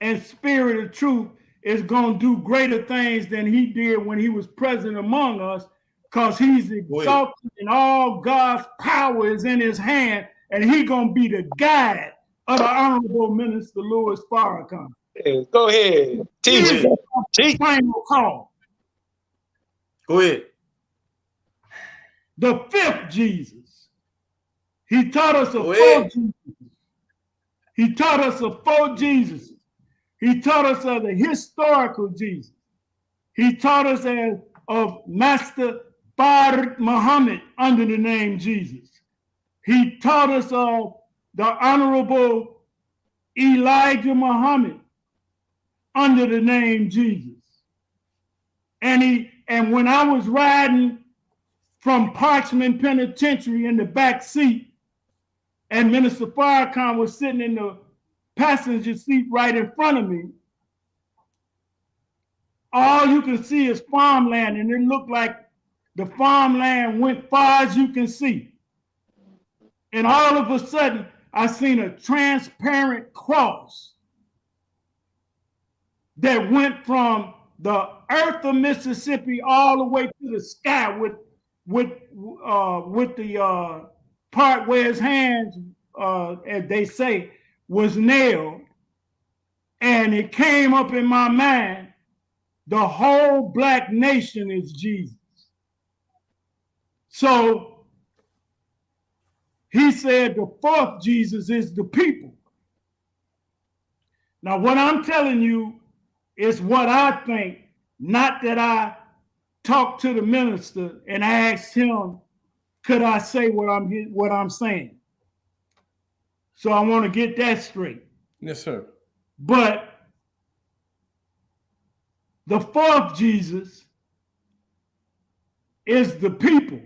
and spirit of truth is going to do greater things than he did when he was present among us, because he's exalted and all God's power is in his hand, and he's going to be the guide of the Honorable Minister Louis Farrakhan. Go ahead. Teach it. Final call. Go ahead. The fifth Jesus. He taught us of four Jesus. He taught us of four Jesus. He taught us of the historical Jesus. He taught us of Master Fard Muhammad under the name Jesus. He taught us of the Honorable Elijah Muhammad under the name Jesus. And when I was riding from Parchment Penitentiary in the back seat, and Minister Farrakhan was sitting in the passenger seat right in front of me, all you can see is farmland, and it looked like the farmland went far as you can see. And all of a sudden, I seen a transparent cross that went from the earth of Mississippi all the way to the sky with the part where his hands, as they say, was nailed. And it came up in my mind, the whole black nation is Jesus. So he said the fourth Jesus is the people. Now, what I'm telling you is what I think, not that I talked to the minister and asked him, could I say what I'm saying? So I want to get that straight. Yes, sir. But the fourth Jesus is the people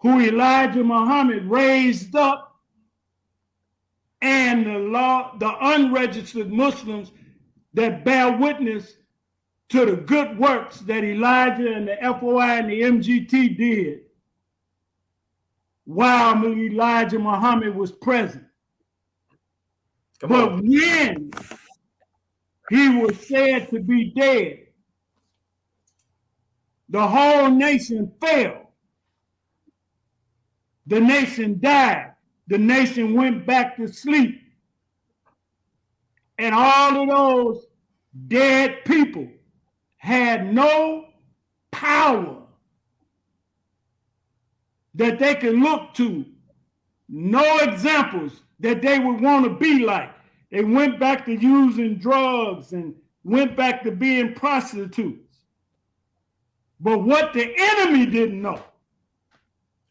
who Elijah Muhammad raised up, and the unregistered Muslims that bear witness to the good works that Elijah and the FOI and the MGT did while Elijah Muhammad was present. But when he was said to be dead, the whole nation fell. The nation died. The nation went back to sleep. And all of those dead people had no power that they could look to, no examples that they would want to be like. They went back to using drugs and went back to being prostitutes. But what the enemy didn't know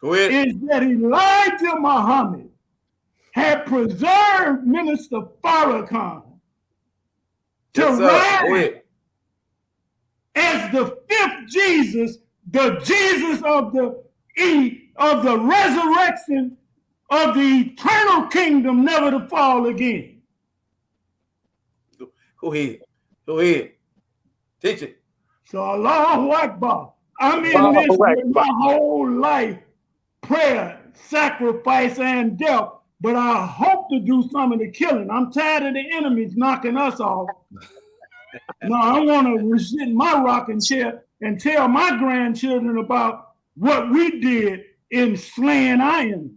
is that Elijah Muhammad had preserved Minister Farrakhan to rise as the fifth Jesus, the Jesus of the resurrection of the eternal kingdom, never to fall again. Go ahead. Teach it. So Allahu Akbar. I'm in this with my whole life, prayer, sacrifice, and death. But I hope to do some of the killing. I'm tired of the enemies knocking us off. No, I want to sit in my rocking chair and tell my grandchildren about what we did in slaying iron.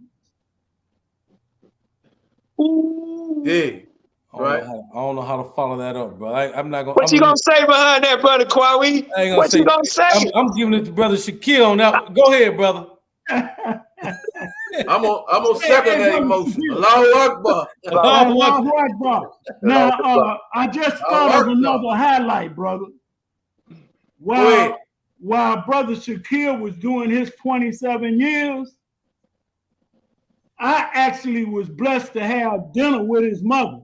Yeah. Right. I don't know how to follow that up, bro. I'm not gonna. What you gonna say behind that, brother Kwawi? What you gonna say? I'm giving it to brother Shaquille on that. Go ahead, brother. I'm on second that emotion. Allahu Akbar. Allahu Akbar. Now, I just thought of another highlight, brother. While brother Shaquille was doing his 27 years, I actually was blessed to have dinner with his mother.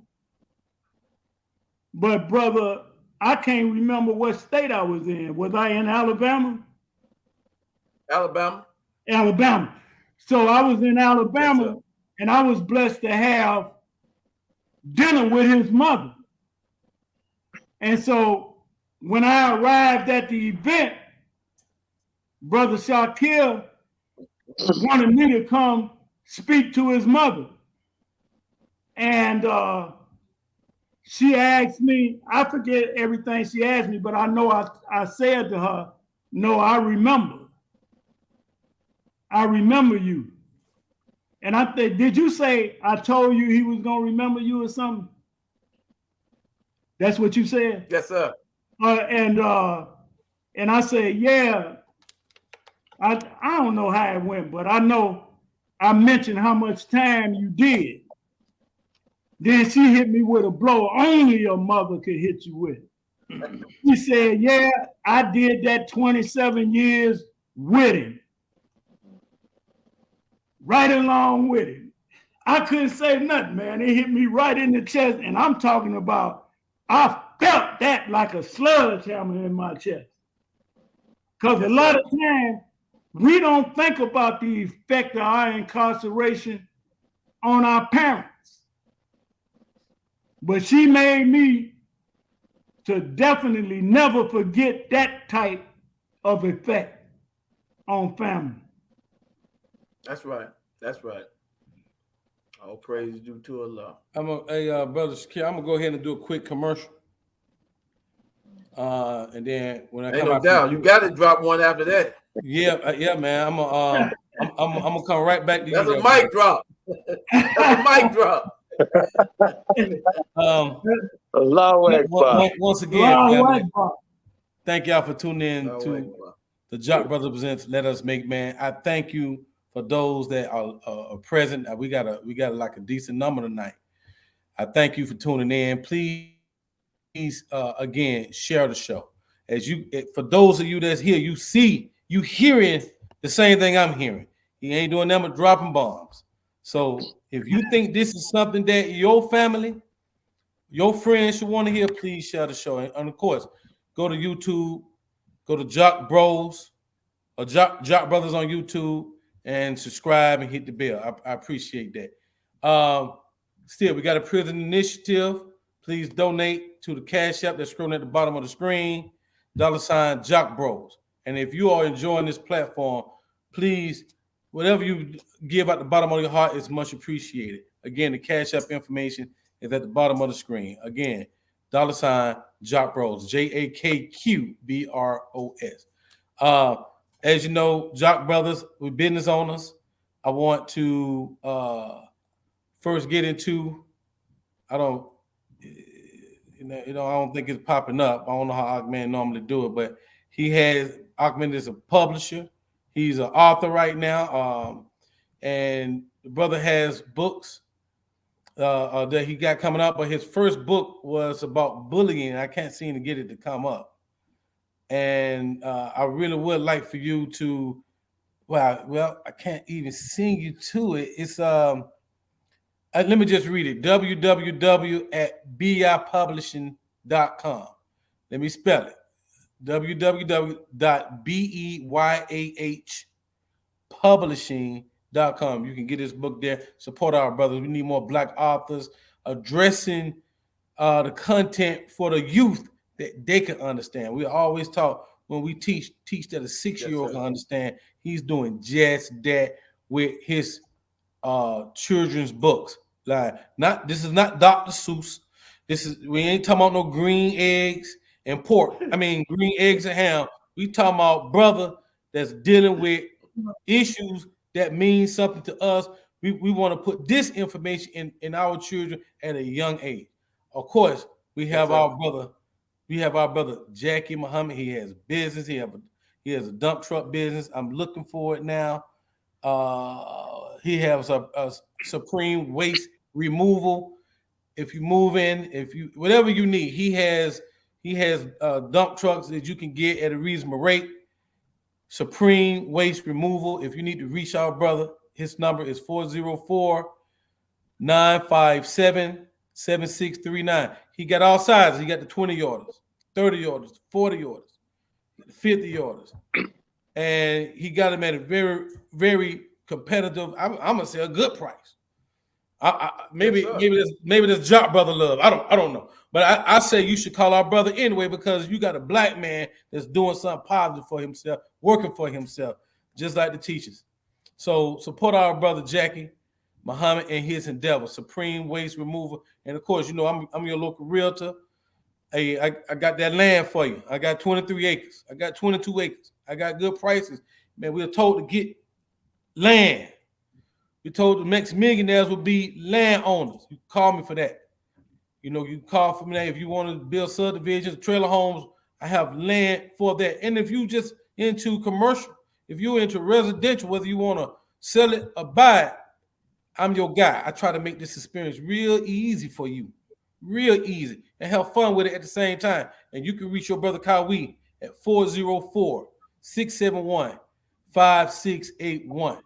But brother, I can't remember what state I was in. Was I in Alabama? Alabama. So I was in Alabama, yes, and I was blessed to have dinner with his mother. And so when I arrived at the event, Brother Shakir wanted me to come speak to his mother. And she asked me, I forget everything she asked me, but I know I said to her, no, I remember you. And I said, did you say I told you he was going to remember you or something? That's what you said? Yes, sir. And I said, yeah. I don't know how it went, but I know I mentioned how much time you did. Then she hit me with a blow only your mother could hit you with. She said, yeah, I did that 27 years with him. Right along with him. I couldn't say nothing, man. It hit me right in the chest, and I'm talking about, I felt that like a sledgehammer in my chest. Because a lot of times, we don't think about the effect of our incarceration on our parents. But she made me to definitely never forget that type of effect on family. That's right. All praise is due to Allah. Brother Shakir, I'm gonna go ahead and do a quick commercial. And then when I come out, doubt you got to drop one after that. Yeah, man. I'm gonna come right back to you. That's a mic drop. That's a mic drop. Once again, thank y'all for tuning in to the Jock Brothers Presents Let Us Make Man. I thank you for those that are present. We got like a decent number tonight. I thank you for tuning in. Please, again, share the show. For those of you that's here, you hearing the same thing I'm hearing. He ain't doing nothing but dropping bombs. So if you think this is something that your family, your friends should want to hear, please share the show. And of course, go to YouTube, go to Jock Bros or Jock Brothers on YouTube and subscribe and hit the bell. I appreciate that. Still, we got a prison initiative. Please donate to the Cash App that's scrolling at the bottom of the screen, $ Jock Bros. And if you are enjoying this platform, please Whatever you give at the bottom of your heart is much appreciated. Again, the Cash App information is at the bottom of the screen. Again, $ Jock Bros, JAKQBROS. As you know, Jock Brothers, we're business owners. I want to first get into. I don't, I don't think it's popping up. I don't know how Ackman normally do it, but Ackman is a publisher. He's an author right now, and the brother has books that he got coming up. But his first book was about bullying. I can't seem to get it to come up, and I really would like for you to. Well, I can't even sing you to it. It's let me just read it. www.beyahpublishing.com. Let me spell it. www.beyahpublishing.com. You can get this book there. Support our brothers. We need more Black authors addressing the content for the youth that they can understand. We always talk when we teach that a 6-year-old can understand. He's doing just that with his children's books. Like, this is not Dr. Seuss. We ain't talking about no green eggs and pork. I mean, green eggs and ham. We talking about brother that's dealing with issues that mean something to us. We want to put this information in our children at a young age. Of course, we have our brother. We have our brother Jackie Muhammad. He has business. He has a dump truck business. I'm looking for it now. He has a supreme waste removal. If you move in, whatever you need, he has dump trucks that you can get at a reasonable rate. Supreme waste removal. If you need to reach our brother, his number is 404-957-7639. He got all sizes. He got the 20 orders, 30 orders, 40 orders, 50 orders. And he got them at a very, very competitive, I'm gonna say a good price. Maybe this Jock brother love. I don't know. But I say you should call our brother anyway, because you got a Black man that's doing something positive for himself, working for himself, just like the teachers. So support our brother Jackie Muhammad and his endeavor, Supreme Waste Removal. And of course, I'm your local realtor. Hey, I got that land for you. I got 23 acres. I got 22 acres. I got good prices. Man, we were told to get land. We told the next millionaires would be landowners. You call me for that. You call for me if you want to build subdivisions, trailer homes. I have land for that. And if you just into commercial, if you're into residential, whether you want to sell it or buy it, I'm your guy. I try to make this experience real easy for you. Real easy. And have fun with it at the same time. And you can reach your brother Kawi at 404-671-5681.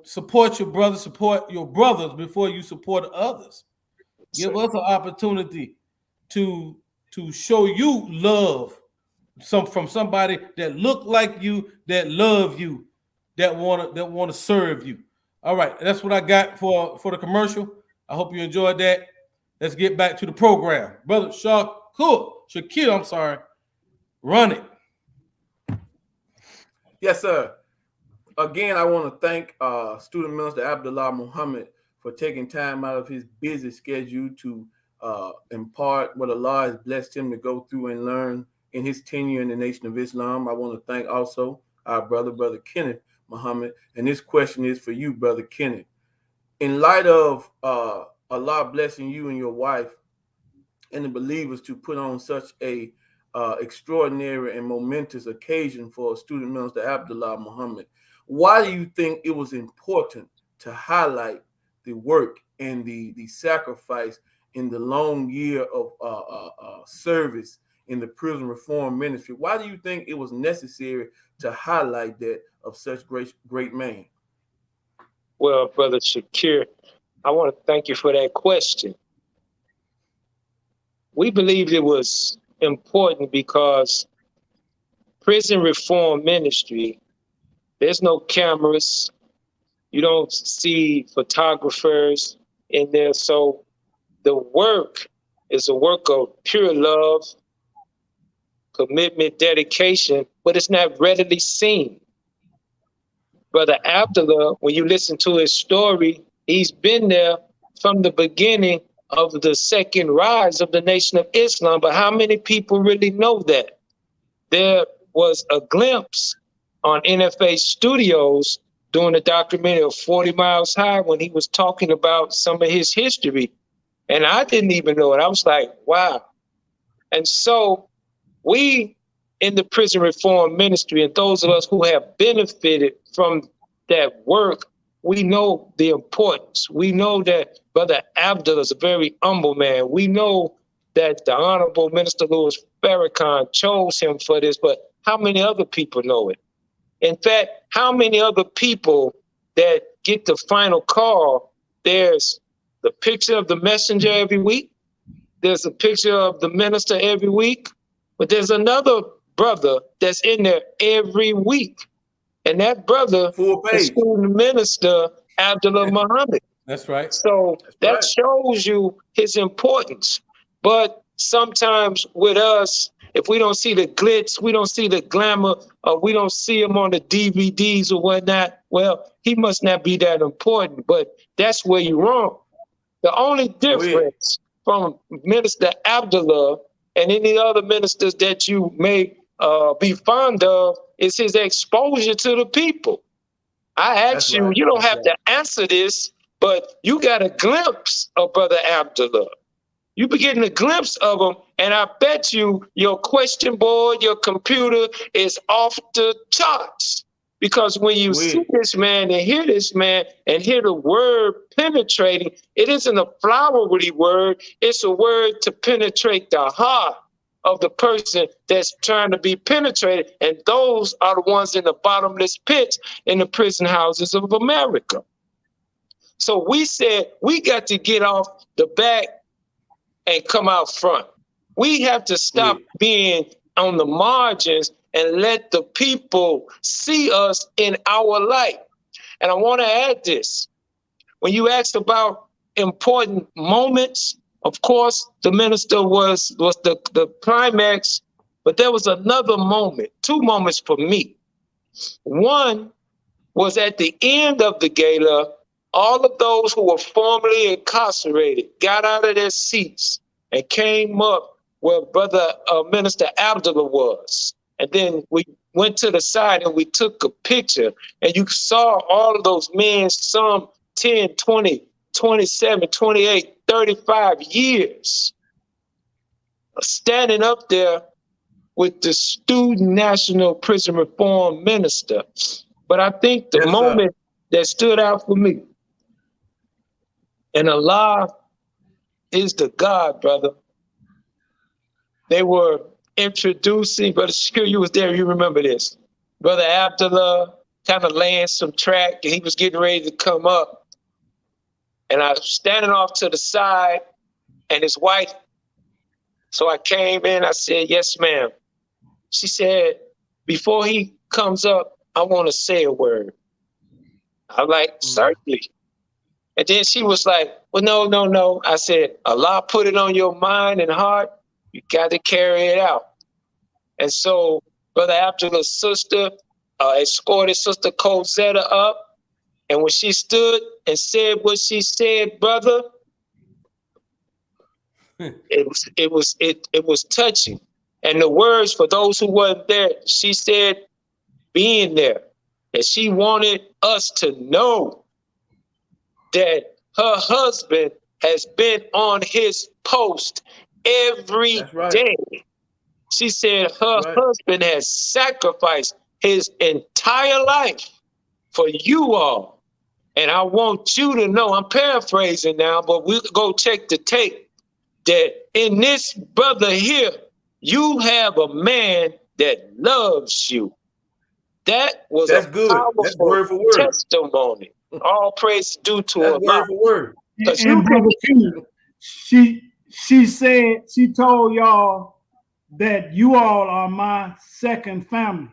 Support your brother, support your brothers before you support others. Give us an opportunity to show you love from somebody that look like you, that love you, that want to serve you. All right, that's what I got for the commercial. I hope you enjoyed that. Let's get back to the program. Brother Shakir, I'm sorry. Run it. Yes, sir. Again, I want to thank Student Minister Abdullah Muhammad for taking time out of his busy schedule to impart what Allah has blessed him to go through and learn in his tenure in the Nation of Islam. I want to thank also our Brother Kenneth Muhammad. And this question is for you, Brother Kenneth. In light of Allah blessing you and your wife and the believers to put on such a extraordinary and momentous occasion for Student Minister Abdullah Muhammad, why do you think it was important to highlight the work and the sacrifice in the long year of service in the prison reform ministry? Why do you think it was necessary to highlight that of such great man? Well, Brother Shakir, I want to thank you for that question. We believed it was important because prison reform ministry, there's no cameras. You don't see photographers in there. So the work is a work of pure love, commitment, dedication, but it's not readily seen. Brother Abdullah, when you listen to his story, he's been there from the beginning of the second rise of the Nation of Islam. But how many people really know that? There was a glimpse on NFA Studios doing a documentary of 40 Miles High when he was talking about some of his history. And I didn't even know it. I was like, wow. And so we in the prison reform ministry, and those of us who have benefited from that work, we know the importance. We know that Brother Abdullah is a very humble man. We know that the Honorable Minister Louis Farrakhan chose him for this, but how many other people know it? In fact, how many other people that get the final call, there's the picture of the messenger every week, there's a picture of the minister every week, but there's another brother that's in there every week. And that brother is student minister Abdullah Muhammad. That's right. So that shows you his importance. But sometimes with us, if we don't see the glitz, we don't see the glamour, or we don't see him on the DVDs or whatnot, well, he must not be that important. But that's where you're wrong. The only difference from Minister Abdullah and any other ministers that you may be fond of is his exposure to the people. I ask you, you don't have to answer this, but you got a glimpse of Brother Abdullah. You be getting a glimpse of him, and I bet you your question board, your computer is off the charts. Because when you see this man and hear this man and hear the word penetrating, it isn't a flowery word, it's a word to penetrate the heart of the person that's trying to be penetrated. And those are the ones in the bottomless pits in the prison houses of America. So we said we got to get off the back and come out front. We have to stop being on the margins and let the people see us in our light. And I want to add this. When you asked about important moments, of course, the minister was the climax, but there was another moment, two moments for me. One was at the end of the gala, all of those who were formerly incarcerated got out of their seats and came up where Brother Minister Abdullah was. And then we went to the side and we took a picture, and you saw all of those men, some 10, 20, 27, 28, 35 years, standing up there with the student national prison reform minister. But I think the moment that stood out for me, and Allah is the God, brother. They were introducing, Brother Shakir, you was there, you remember this. Brother Abdullah kind of laying some track, and he was getting ready to come up. And I was standing off to the side, and his wife, so I came in, I said, yes, ma'am. She said, before he comes up, I want to say a word. I'm like, certainly. And then she was like, well, no. I said, Allah put it on your mind and heart. You got to carry it out. And so Brother Abdullah's sister escorted Sister Cosetta up. And when she stood and said what she said, brother, it was touching. And the words, for those who weren't there, she said, being there, and she wanted us to know that her husband has been on his post every day. She said her husband has sacrificed his entire life for you all. And I want you to know, I'm paraphrasing now, but we'll go check the tape, that in this brother here, you have a man that loves you. That was a powerful testimony. All praise due to Allah. Word for word. And Brother Q, she said, she told y'all that you all are my second family.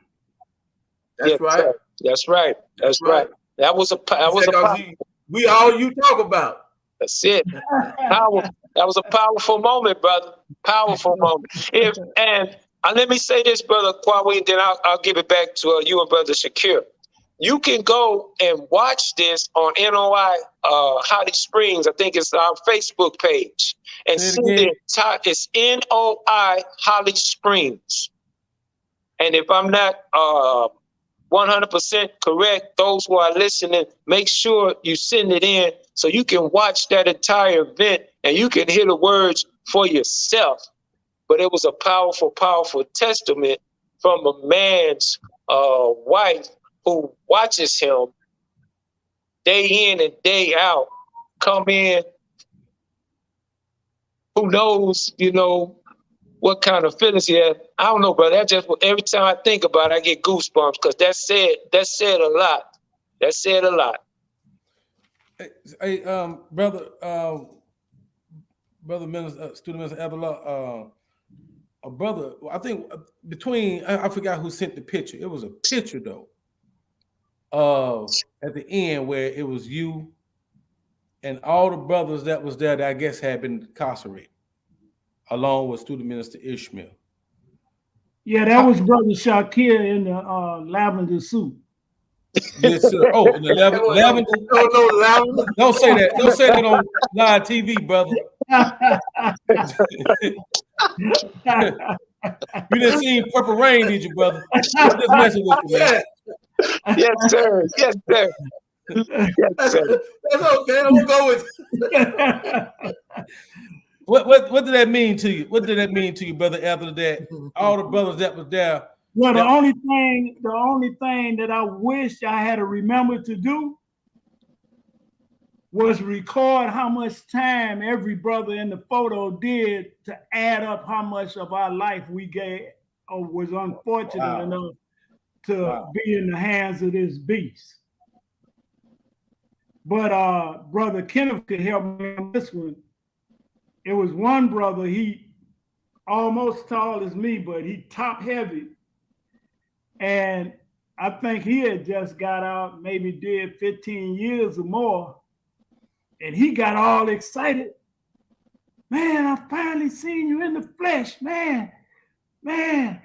That's right. Sir. That's right. That's right. That was a we all you talk about. That's it. That was a powerful moment, brother. Powerful moment. And let me say this, Brother Kwawi, and then I'll give it back to you and Brother Shakir. You can go and watch this on NOI Holly Springs. I think it's our Facebook page. And see the entire, it's NOI Holly Springs. And if I'm not 100% correct, those who are listening, make sure you send it in so you can watch that entire event and you can hear the words for yourself. But it was a powerful, powerful testament from a man's wife who watches him day in and day out, come in, who knows, what kind of feelings he has. I don't know, brother. That just, every time I think about it, I get goosebumps because that said a lot. That said a lot. Hey, brother minister, student minister Abdullah, a brother, I think between, I forgot who sent the picture. It was a picture though, at the end where it was you and all the brothers that was there that I guess had been incarcerated, along with student minister Ishmael. Yeah, that was Brother Shakir in the lavender suit. Yes, sir. Oh, in the lavender. No, lavender. Don't say that. Don't say that on live TV, brother. You didn't see Purple Rain, did you, brother? I'm just messing with you, man. Yes, sir. Yes, sir. Yes, sir. That's okay. We'll go with What did that mean to you? What did that mean to you, brother? After that, all the brothers that was there. Well, the only thing that I wish I had remembered to do was record how much time every brother in the photo did to add up how much of our life we gave or was unfortunate enough to be in the hands of this beast. But Brother Kenneth could help me on this one. It was one brother, he almost tall as me, but he top heavy. And I think he had just got out, maybe did 15 years or more. And he got all excited. Man, I finally seen you in the flesh, man. Man,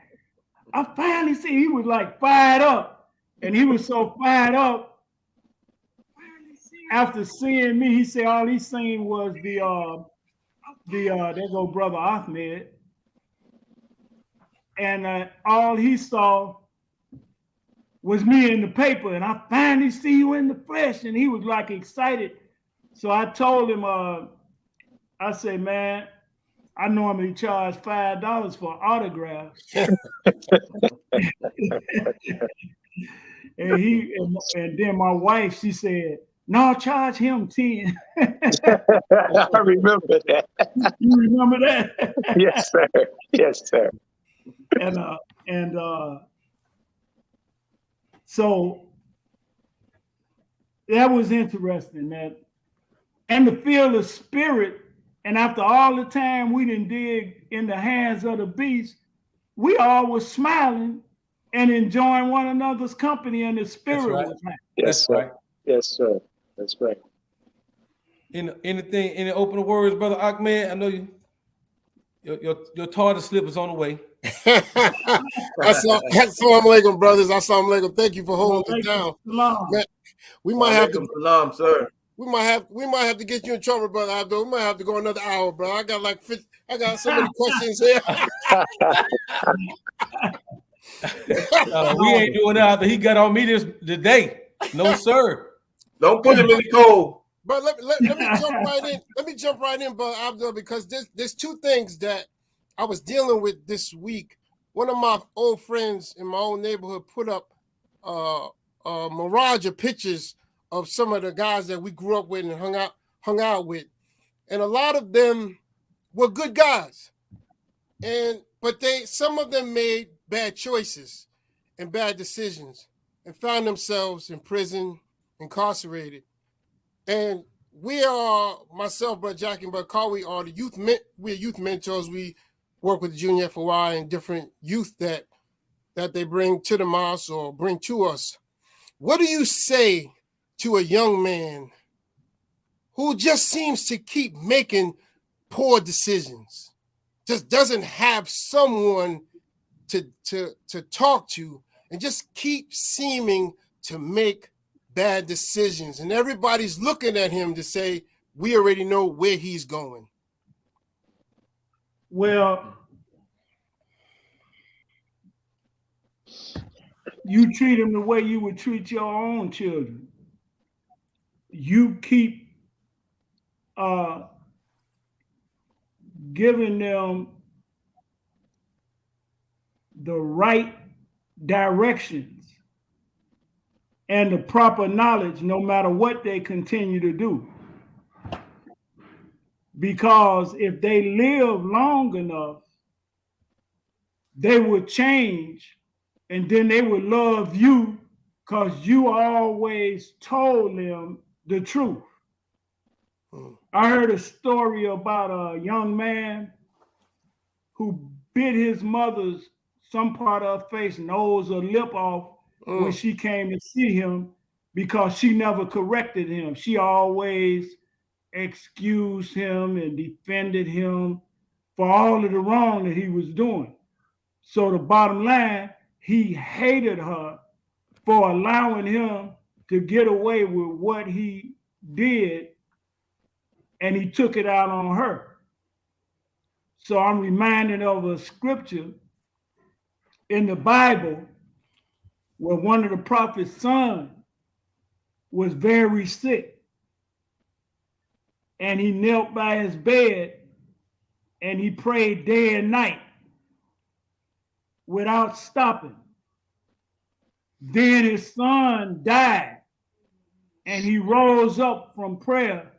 I finally seen you. He was like fired up. And he was so fired up. After seeing me, he said all he seen was there go Brother Ahmed. And all he saw was me in the paper, and I finally see you in the flesh. And he was like excited. So I told him, I said, man, I normally charge $5 for autographs. and then my wife, she said, no, charge him 10. I remember that. You remember that? Yes, sir. Yes, sir. And so that was interesting, that, and to feel the spirit. And after all the time we didn't dig in the hands of the beast, we all was smiling and enjoying one another's company, and the spirit was happy. Yes, sir. Right. Yes, sir. That's right. Any opening words, Brother Ahmed? I know your tartar slip is on the way. Assalamu alaikum, brothers. Assalamu alaikum. Thank you for holding it down. Man, we might have to, sir. We might have to get you in trouble, brother Abdul. We might have to go another hour, bro. I got so many questions here. We ain't doing that after he got on me today. No, sir. Don't put him in the cold. But let me jump right in. Let me jump right in, brother Abdul, because there's two things that I was dealing with this week. One of my old friends in my own neighborhood put up a mirage of pictures of some of the guys that we grew up with and hung out with. And a lot of them were good guys. But some of them made bad choices and bad decisions and found themselves in prison, incarcerated. And we are, myself, Brother Jackie, and Brother Carl, we're youth mentors. We work with the Junior FOI and different youth that they bring to the mosque or bring to us. What do you say to a young man who just seems to keep making poor decisions, just doesn't have someone to talk to, and just keep seeming to make bad decisions. And everybody's looking at him to say, we already know where he's going. Well, you treat him the way you would treat your own children. You keep giving them the right directions and the proper knowledge, no matter what they continue to do. Because if they live long enough, they will change, and then they will love you because you always told them the truth. I heard a story about a young man who bit his mother's some part of her face, nose, or lip off when she came to see him because she never corrected him. She always excused him and defended him for all of the wrong that he was doing. So the bottom line, he hated her for allowing him to get away with what he did, and he took it out on her. So I'm reminded of a scripture in the Bible where one of the prophet's sons was very sick, and he knelt by his bed and he prayed day and night without stopping. Then his son died, and he rose up from prayer,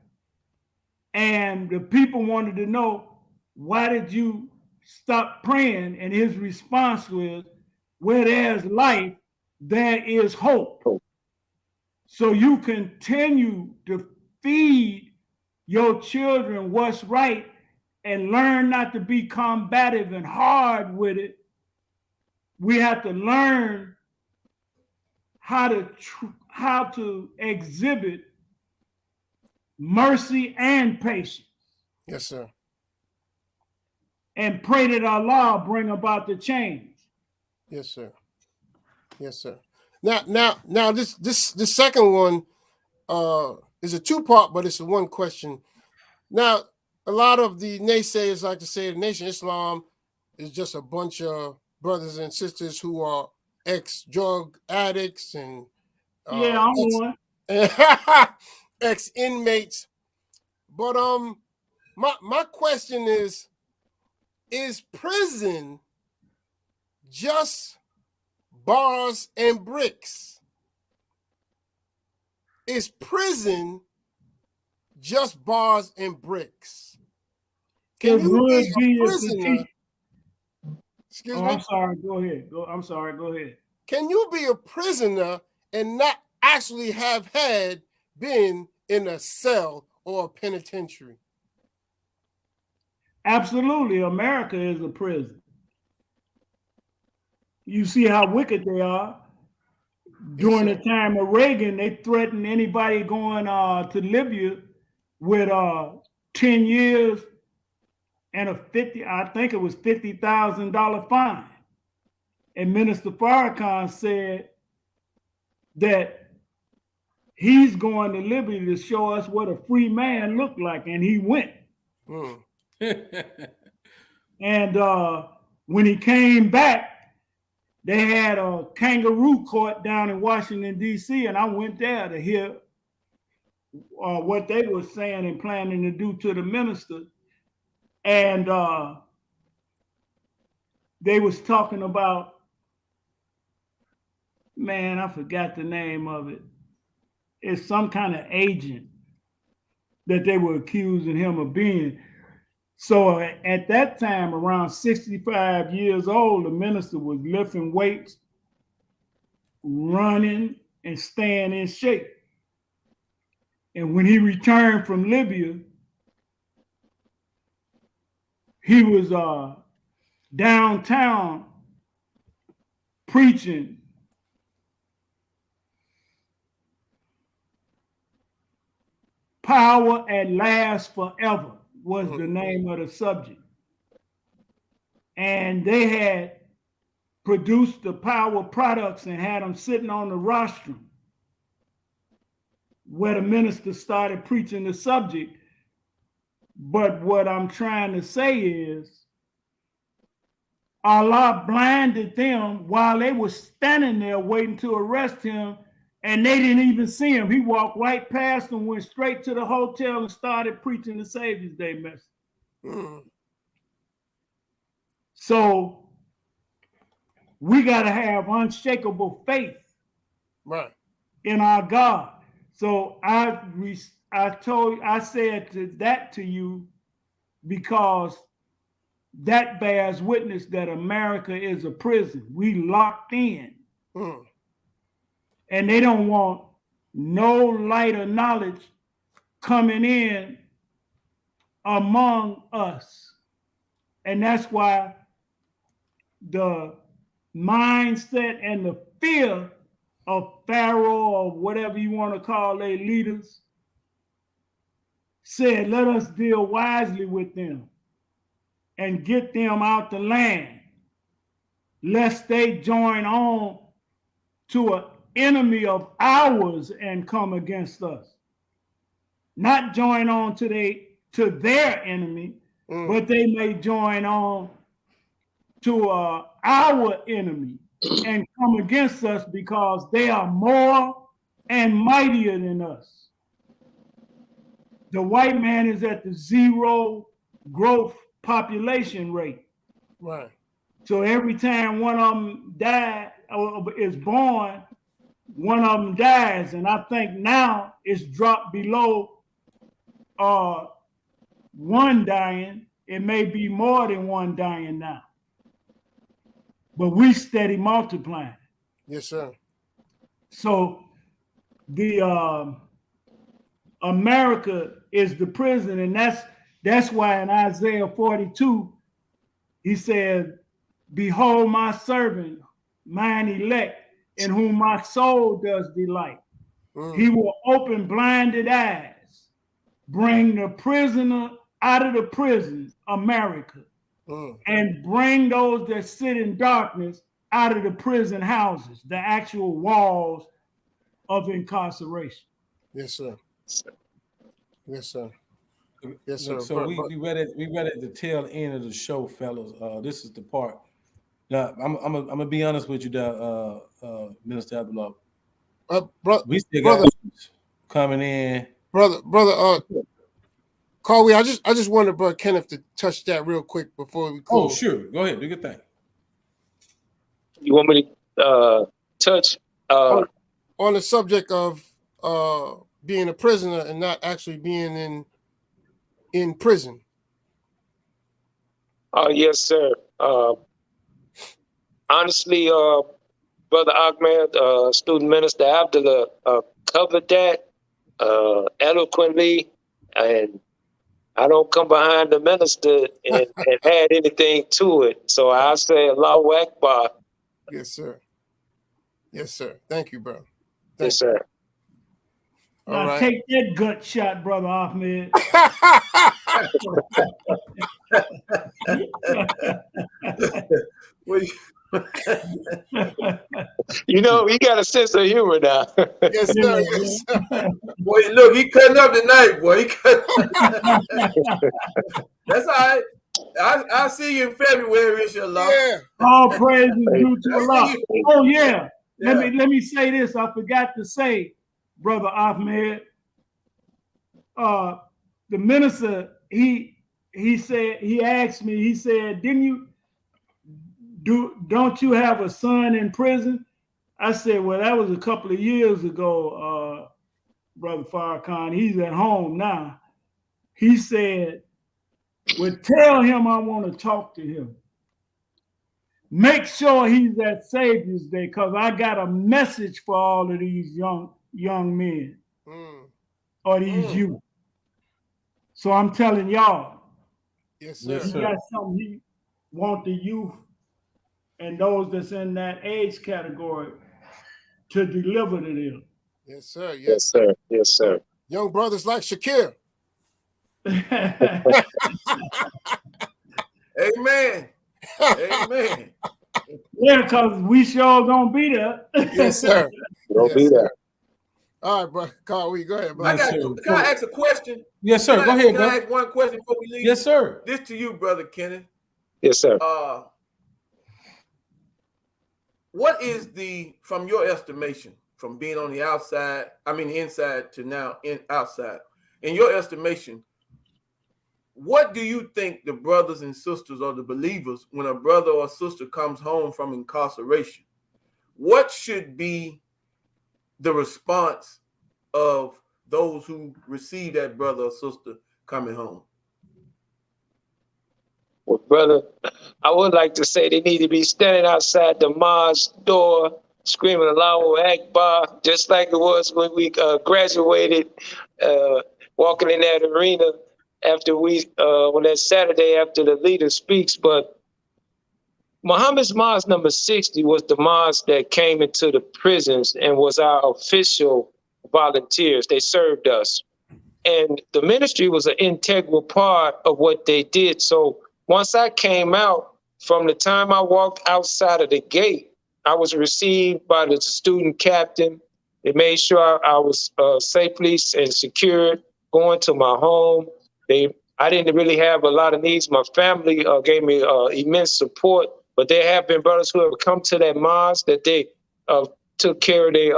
and the people wanted to know, why did you stop praying? And his response was, where there's life, there is hope. So you continue to feed your children what's right and learn not to be combative and hard with it. We have to learn how to exhibit mercy and patience. Yes, sir. And pray that Allah bring about the change. Yes, sir. Yes, sir. Now, this second one is a two-part, but it's a one question. Now, a lot of the naysayers like to say the Nation of Islam is just a bunch of brothers and sisters who are ex-drug addicts and I'm one. ex-inmates. But my question is prison just bars and bricks? Is prison just bars and bricks? Can you be a prisoner? Excuse me? I'm sorry. Go ahead. I'm sorry. Go ahead. Can you be a prisoner and not actually have been in a cell or a penitentiary? Absolutely. America is a prison. You see how wicked they are. During the time of Reagan, they threatened anybody going to Libya with 10 years and I think it was $50,000 fine. And Minister Farrakhan said that he's going to Libya to show us what a free man looked like, and he went. And when he came back, they had a kangaroo court down in Washington, D.C., and I went there to hear what they were saying and planning to do to the minister. And they was talking about, man, I forgot the name of it. It's some kind of agent that they were accusing him of being. So at that time, around 65 years old, the minister was lifting weights, running, and staying in shape. And when he returned from Libya, he was downtown preaching "Power at Last Forever" was the name of the subject. And they had produced the power products and had them sitting on the rostrum. where the minister started preaching the subject. But what I'm trying to say is, Allah blinded them while they were standing there waiting to arrest him, and they didn't even see him. He walked right past them, went straight to the hotel, and started preaching the Savior's Day message. Mm. So we got to have unshakable faith, Right. in our God. So I said that to you because that bears witness that America is a prison. We locked in. Mm. And they don't want no light or knowledge coming in among us. And that's why the mindset and the fear of Pharaoh, or whatever you want to call their leaders, said, let us deal wisely with them and get them out the land, lest they join on to an enemy of ours and come against us. Not join on to their enemy, but they may join on to our enemy and come against us because they are more and mightier than us. The white man is at the zero growth population rate. Right. So every time one of them is born, one of them dies. And I think now it's dropped below one dying. It may be more than one dying now. But we steady multiplying. Yes, sir. So the America is the prison, and that's why in Isaiah 42 he said, behold my servant, mine elect, in whom my soul does delight. He will open blinded eyes, bring the prisoner out of the prison, America, and bring those that sit in darkness out of the prison houses, the actual walls of incarceration. Yes, sir. Yes, sir. Yes, sir. So we read at the tail end of the show, fellas. This is the part. Now I'm gonna be honest with you, Minister Abdullah. We still got coming in, brother. Carly, I just wanted Brother Kenneth to touch that real quick before we close. Oh, sure. Go ahead, do your thing. You want me to touch on the subject of being a prisoner and not actually being in prison? Yes, sir. Honestly, Brother Ahmed, student minister Abdullah, covered that eloquently, and I don't come behind the minister and add anything to it. So I say Allahu Akbar. Yes, sir. Yes, sir. Thank you, bro. Yes, sir. Now right. Take that gut shot, Brother Ahmed. You know, he got a sense of humor now. Yes, sir. Yes, sir. Boy, look, he cutting up tonight, boy. He cutting That's all right. I'll see you in February, inshallah. Yeah. All praise is due to Allah. Oh yeah. Let me say this. I forgot to say, Brother Ahmed. The minister, he said, he asked me, he said, don't you have a son in prison? I said, well, that was a couple of years ago, Brother Farrakhan. He's at home now. He said, well, tell him I want to talk to him. Make sure he's at Savior's Day, because I got a message for all of these young men or these youth. So I'm telling y'all, yes, sir. He got something he want the youth and those that's in that age category to deliver to them. Yes, sir. Yes, sir. Yes, sir. Young brothers like Shakir. Amen. Amen. Yeah, because we sure gonna be there. Yes, sir. We'll be there. All right, bro. Carl, go ahead, bro. Can I ask a question? Yes, sir. Go ahead, bro. Can I ask one question before we leave? Yes, sir. This to you, Brother Kenneth. Yes, sir. What is from your estimation, from being on the outside, inside to now outside, in your estimation, what do you think the brothers and sisters or the believers, when a brother or sister comes home from incarceration, what should be the response of those who receive that brother or sister coming home? Well, brother, I would like to say they need to be standing outside the mosque door screaming Allahu Akbar, just like it was when we graduated, walking in that arena after when that Saturday after the leader speaks. But Muhammad's mosque number 60 was the mosque that came into the prisons and was our official volunteers. They served us. And the ministry was an integral part of what they did. So once I came out, from the time I walked outside of the gate, I was received by the student captain. They made sure I was safely and secured going to my home. I didn't really have a lot of needs. My family gave me immense support, but there have been brothers who have come to that mosque that they took care of their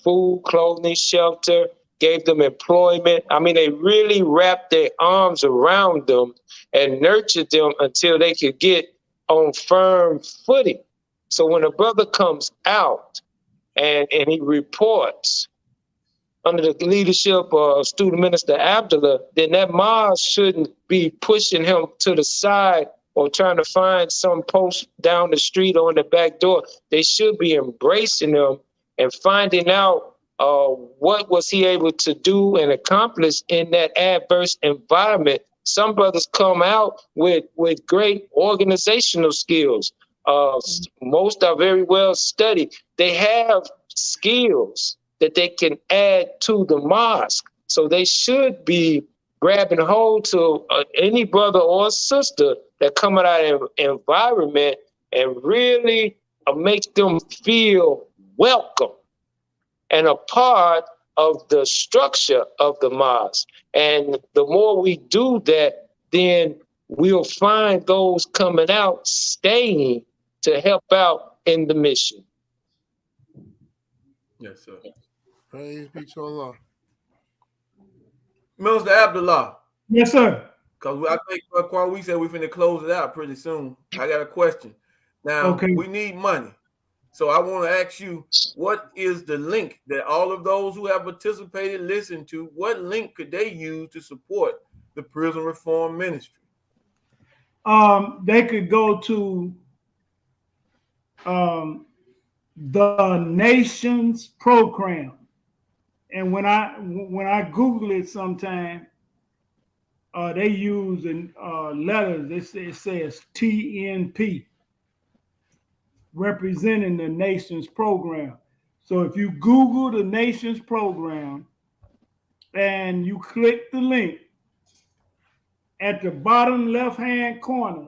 food, clothing, shelter, gave them employment. I mean, they really wrapped their arms around them and nurtured them until they could get on firm footing. So when a brother comes out and he reports under the leadership of student minister Abdullah, then that mosque shouldn't be pushing him to the side or trying to find some post down the street or in the back door. They should be embracing him and finding out what was he able to do and accomplish in that adverse environment. Some brothers come out with great organizational skills. Most are very well studied. They have skills that they can add to the mosque. So they should be grabbing hold to any brother or sister that come out of an environment and really make them feel welcome and a part of the structure of the mosque. And the more we do that, then we'll find those coming out staying to help out in the mission. Yes, sir. Praise be to Allah. Minister Abdullah. Yes, sir. Because I think we said we're finna close it out pretty soon. I got a question. Now, we need money. So I want to ask you, what is the link that all of those who have participated listen to? What link could they use to support the prison reform ministry? They could go to the Nations Program, and when I Google it, sometime they use letters. It says TNP, representing the Nations Program. So if you Google the Nations Program and you click the link, at the bottom left-hand corner,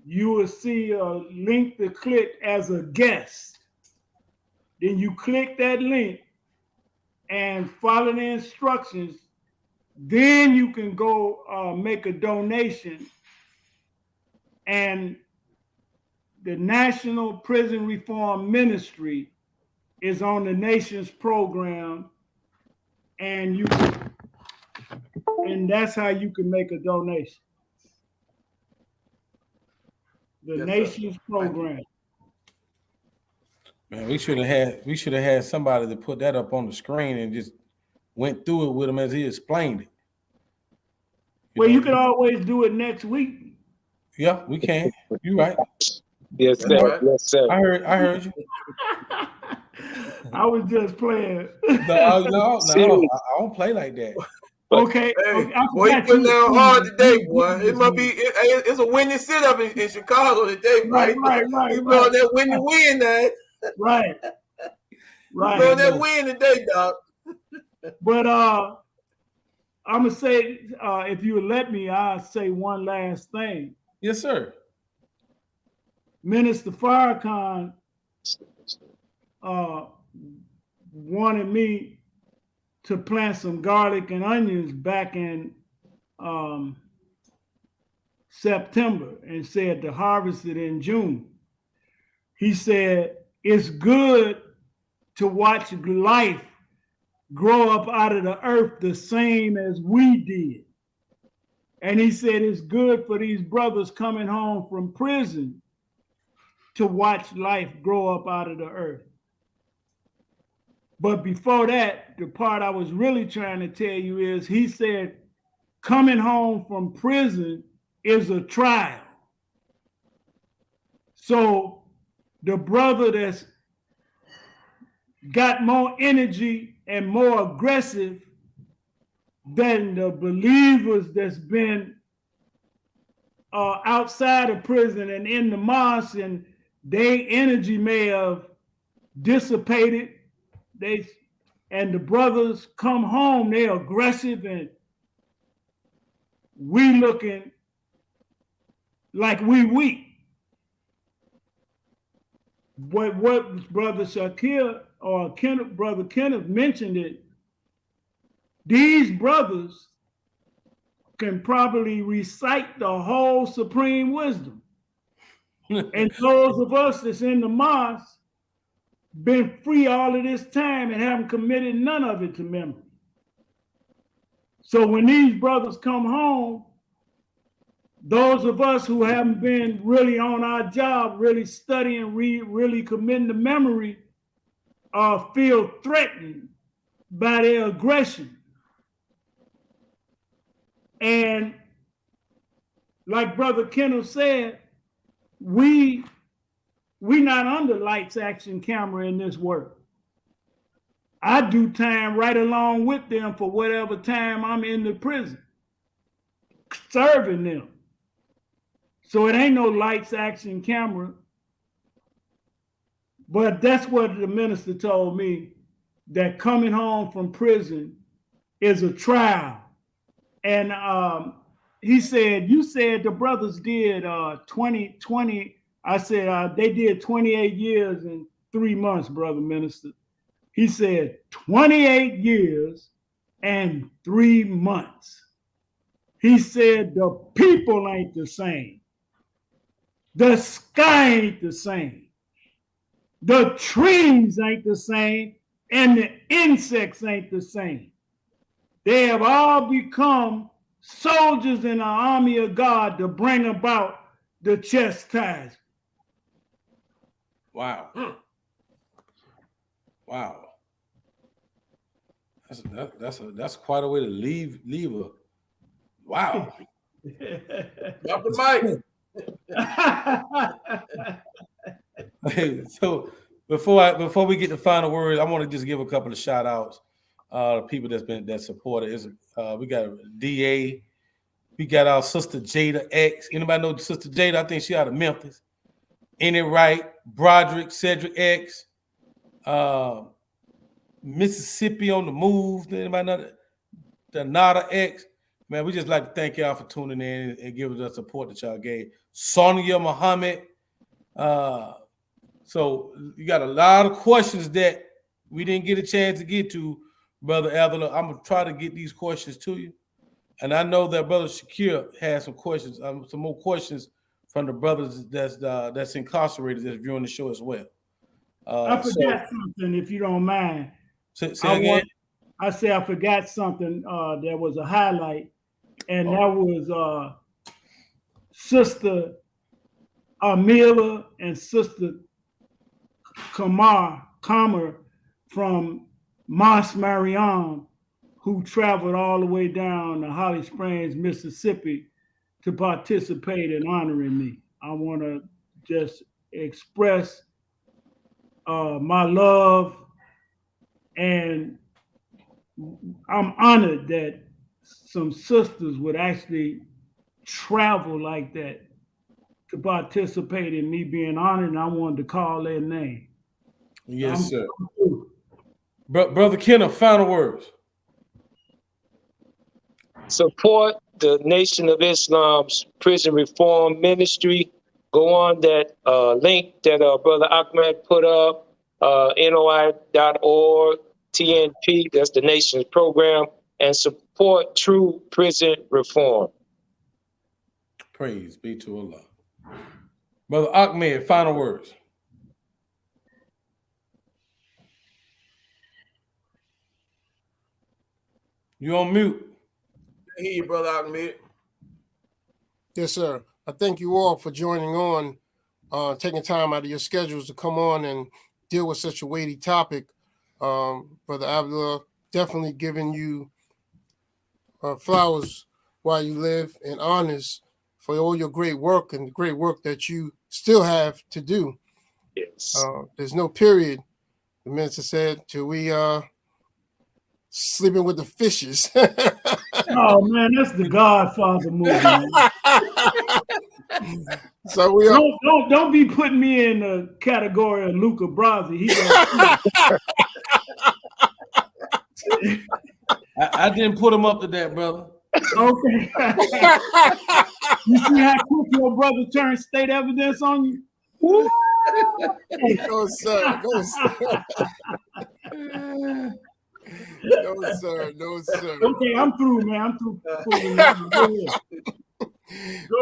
you will see a link to click as a guest. Then you click that link and follow the instructions. Then you can go make a donation. And the National Prison Reform Ministry is on the Nations Program, and that's how you can make a donation. The Nations Program. Man, we should have had somebody to put that up on the screen and just went through it with him as he explained it. You can always do it next week. Yeah, we can. You're right. Yes, sir. Right. Yes, sir. I heard you. I was just playing. No, I don't play like that. Okay. Hey, boy, you putting down hard today, boy. It must be. It's a windy sit up in Chicago today, right? You blowing that windy wind, now. Right. You blowing that wind today, dog. But I'm gonna say, if you would let me, I'll say one last thing. Yes, sir. Minister Farrakhan wanted me to plant some garlic and onions back in September and said to harvest it in June. He said, it's good to watch life grow up out of the earth the same as we did. And he said, it's good for these brothers coming home from prison to watch life grow up out of the earth. But before that, the part I was really trying to tell you is, he said, coming home from prison is a trial. So the brother that's got more energy and more aggressive than the believers that's been outside of prison and in the mosque, and their energy may have dissipated. And the brothers come home, they're aggressive, and we looking like we weak. What Brother Shakir or Brother Kenneth mentioned it, these brothers can probably recite the whole supreme wisdom. And those of us that's in the mosque been free all of this time and haven't committed none of it to memory. So when these brothers come home, those of us who haven't been really on our job, really studying, really committing to memory, feel threatened by their aggression. And like Brother Kenneth said, we not under lights, action, camera in this work. I do time right along with them for whatever time I'm in the prison, serving them. So it ain't no lights, action, camera. But that's what the minister told me, that coming home from prison is a trial. And he said, you said the brothers did 20. I said, they did 28 years and 3 months, brother minister. He said, 28 years and 3 months. He said, the people ain't the same. The sky ain't the same. The trees ain't the same. And the insects ain't the same. They have all become soldiers in the army of God to bring about the chastisement. Wow. Wow. That's quite a way to leave a wow. Drop the mic. Hey, so before we get the final words, I want to just give a couple of shout outs. People that supported. We got DA, we got our sister Jada X. Anybody know Sister Jada? I think she out of Memphis. Any Right, Broderick, Cedric X, Mississippi on the Move. Anybody know that? The Nada X. Man, we just like to thank y'all for tuning in and giving us the support that y'all gave. Sonia Muhammad. So you got a lot of questions that we didn't get a chance to get to, Brother Adler. I'm gonna try to get these questions to you, and I know that Brother Shakir has some questions, some more questions from the brothers that's incarcerated that's viewing the show as well. I forgot something, if you don't mind. Say again. I forgot something. There was a highlight, and that was Sister Amila and Sister Kamar from Mos Mariam, who traveled all the way down to Holly Springs, Mississippi, to participate in honoring me. I want to just express my love, and I'm honored that some sisters would actually travel like that to participate in me being honored, and I wanted to call their name. Yes, sir. Brother Kenneth, final words. Support the Nation of Islam's prison reform ministry. Go on that link that Brother Ahmed put up, NOI.org. TNP, that's the nation's program, and support true prison reform. Praise be to Allah. Brother Ahmed, final words. You on mute. I hear you, Brother Ahmed. Yes, sir. I thank you all for joining on, taking time out of your schedules to come on and deal with such a weighty topic. Brother Abdullah, definitely giving you flowers while you live and honors for all your great work and the great work that you still have to do. Yes. There's no period, the minister said, till we sleeping with the fishes. Oh man, that's the Godfather movie. Man. So we are. Don't be putting me in the category of Luca Brasi. I didn't put him up to that, brother. Okay. You see how quick your brother turned state evidence on you? No, sir. No, sir. No, sir. No, sir. Okay, I'm through, man. I'm through. Go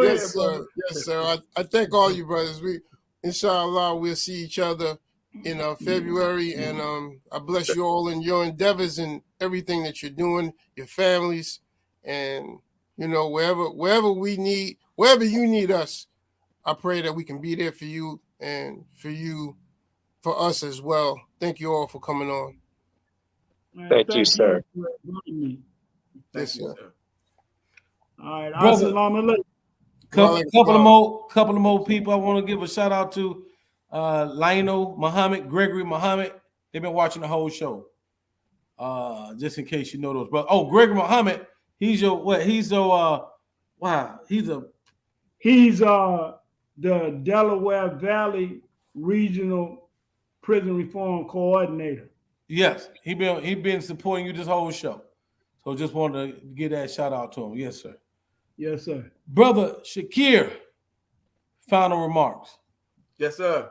ahead, Yes, sir. brother. Yes, sir. I thank all you brothers. We, inshallah, we'll see each other in February, and I bless you all in your endeavors and everything that you're doing, your families, and wherever you need us, I pray that we can be there for you and for us as well. Thank you all for coming on. Man, Thank you, sir. for inviting me. Yes, sir. All right, Brother. assalamu alaikum. Couple of more people I want to give a shout out to. Lionel Muhammad, Gregory Muhammad. They've been watching the whole show. Just in case you know those. But Gregory Muhammad, he's the Delaware Valley Regional Prison Reform Coordinator. Yes, he been supporting you this whole show. So just wanted to give that shout out to him. Yes, sir. Yes, sir. Brother Shakir, final remarks. Yes, sir.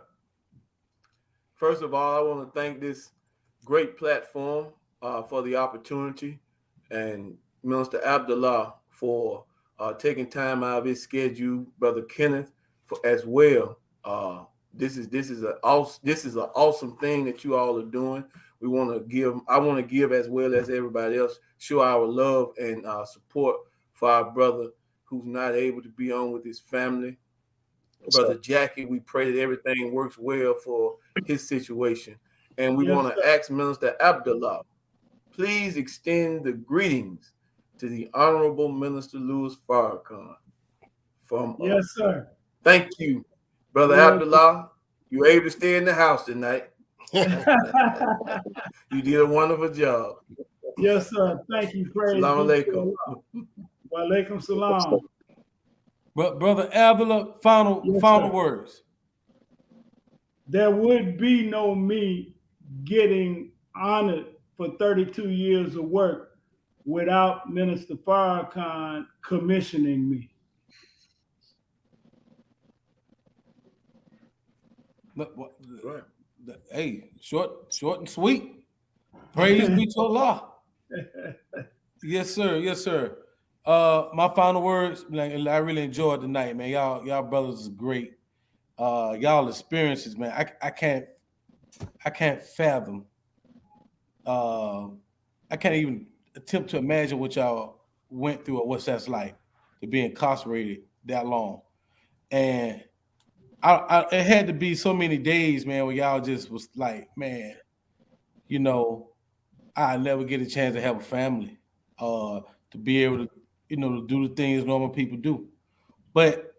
First of all, I want to thank this great platform for the opportunity, and Minister Abdullah for taking time out of his schedule, Brother Kenneth as well. This is an awesome thing that you all are doing. I want to give as well as everybody else, show our love and support for our brother who's not able to be on with his family. Brother Jackie, we pray that everything works well for his situation. And we want to ask Minister Abdullah, please extend the greetings to the Honorable Minister Louis Farrakhan from Yes, us. sir. Thank you, Brother Abdullah. You were able to stay in the house tonight. You did a wonderful job. Yes, sir. Thank you. Praise Assalamu be alaikum. to Allah. Wa alaikum salam. But Brother Abdullah, final words. There would be no me getting honored for 32 years of work without Minister Farrakhan commissioning me. Right. Hey, short and sweet. Praise be to Allah. Yes, sir. Yes, sir. My final words, I really enjoyed the night, man. Y'all brothers is great. Y'all experiences, man. I can't fathom. I can't even attempt to imagine what y'all went through or what that's like to be incarcerated that long. And it had to be so many days, man, where y'all just was like, man, I never get a chance to have a family, to be able to, to do the things normal people do. But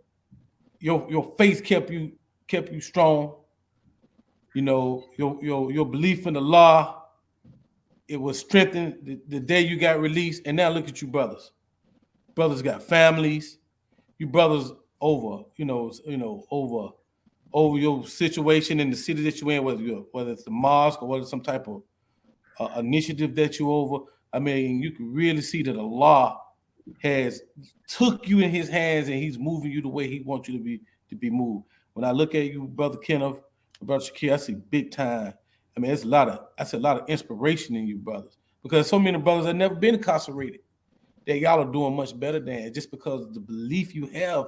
your faith kept you strong. Your belief in the law, it was strengthened the day you got released. And now look at you, brothers. Brothers got families. You brothers over your situation in the city that you're in, whether it's the mosque or whether it's some type of initiative that you over. I mean, you can really see that Allah has took you in His hands and He's moving you the way He wants you to be moved. When I look at you, Brother Kenneth, Brother Shakir, I see big time I mean, that's a lot of inspiration in you brothers, because so many brothers have never been incarcerated that y'all are doing much better than, just because of the belief you have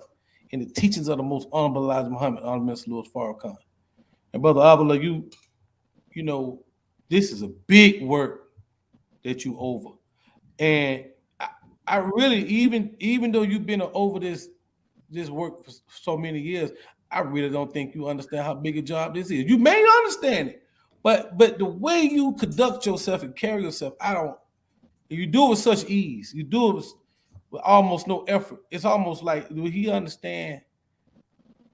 in the teachings of the most honorable Elijah Muhammad, honorable Minister Louis Farrakhan. And Brother Avila, you know, this is a big work that you over. And I really, even though you've been over this work for so many years, I really don't think you understand how big a job this is. You may understand it, but the way you conduct yourself and carry yourself, you do it with such ease. You do it with almost no effort. It's almost like, do he understand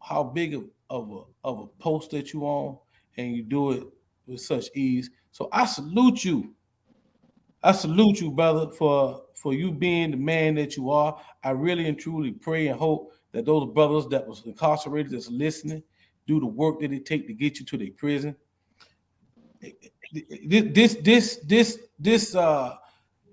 how big of a post that you on, and you do it with such ease? So I salute you. I salute you, brother, for you being the man that you are. I really and truly pray and hope that those brothers that was incarcerated that's listening do the work that it take to get you to their prison. This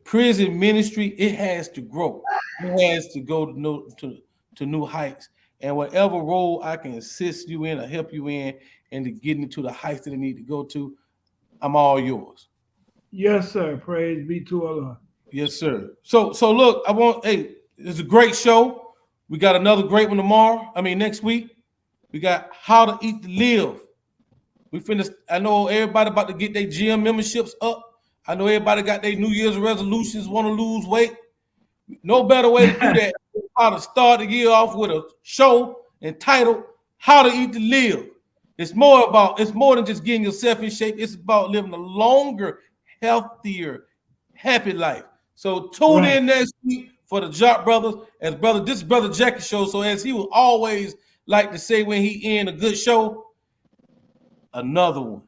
prison ministry, it has to grow. It has to go to new heights. And whatever role I can assist you in or help you in, and to get into the heights that they need to go to, I'm all yours. Yes, sir. Praise be to Allah. Yes, sir. So look, it's a great show. We got another great one next week. We got How to Eat to Live. We finished. I know everybody about to get their gym memberships up. I know everybody got their New Year's resolutions, want to lose weight. No better way to do that than how to start the year off with a show entitled How to Eat to Live. It's more than just getting yourself in shape. It's about living a longer, healthier, happy life. So tune in next week for the Jock Brothers. This is Brother Jackie show. So as he would always like to say when he end a good show, another one.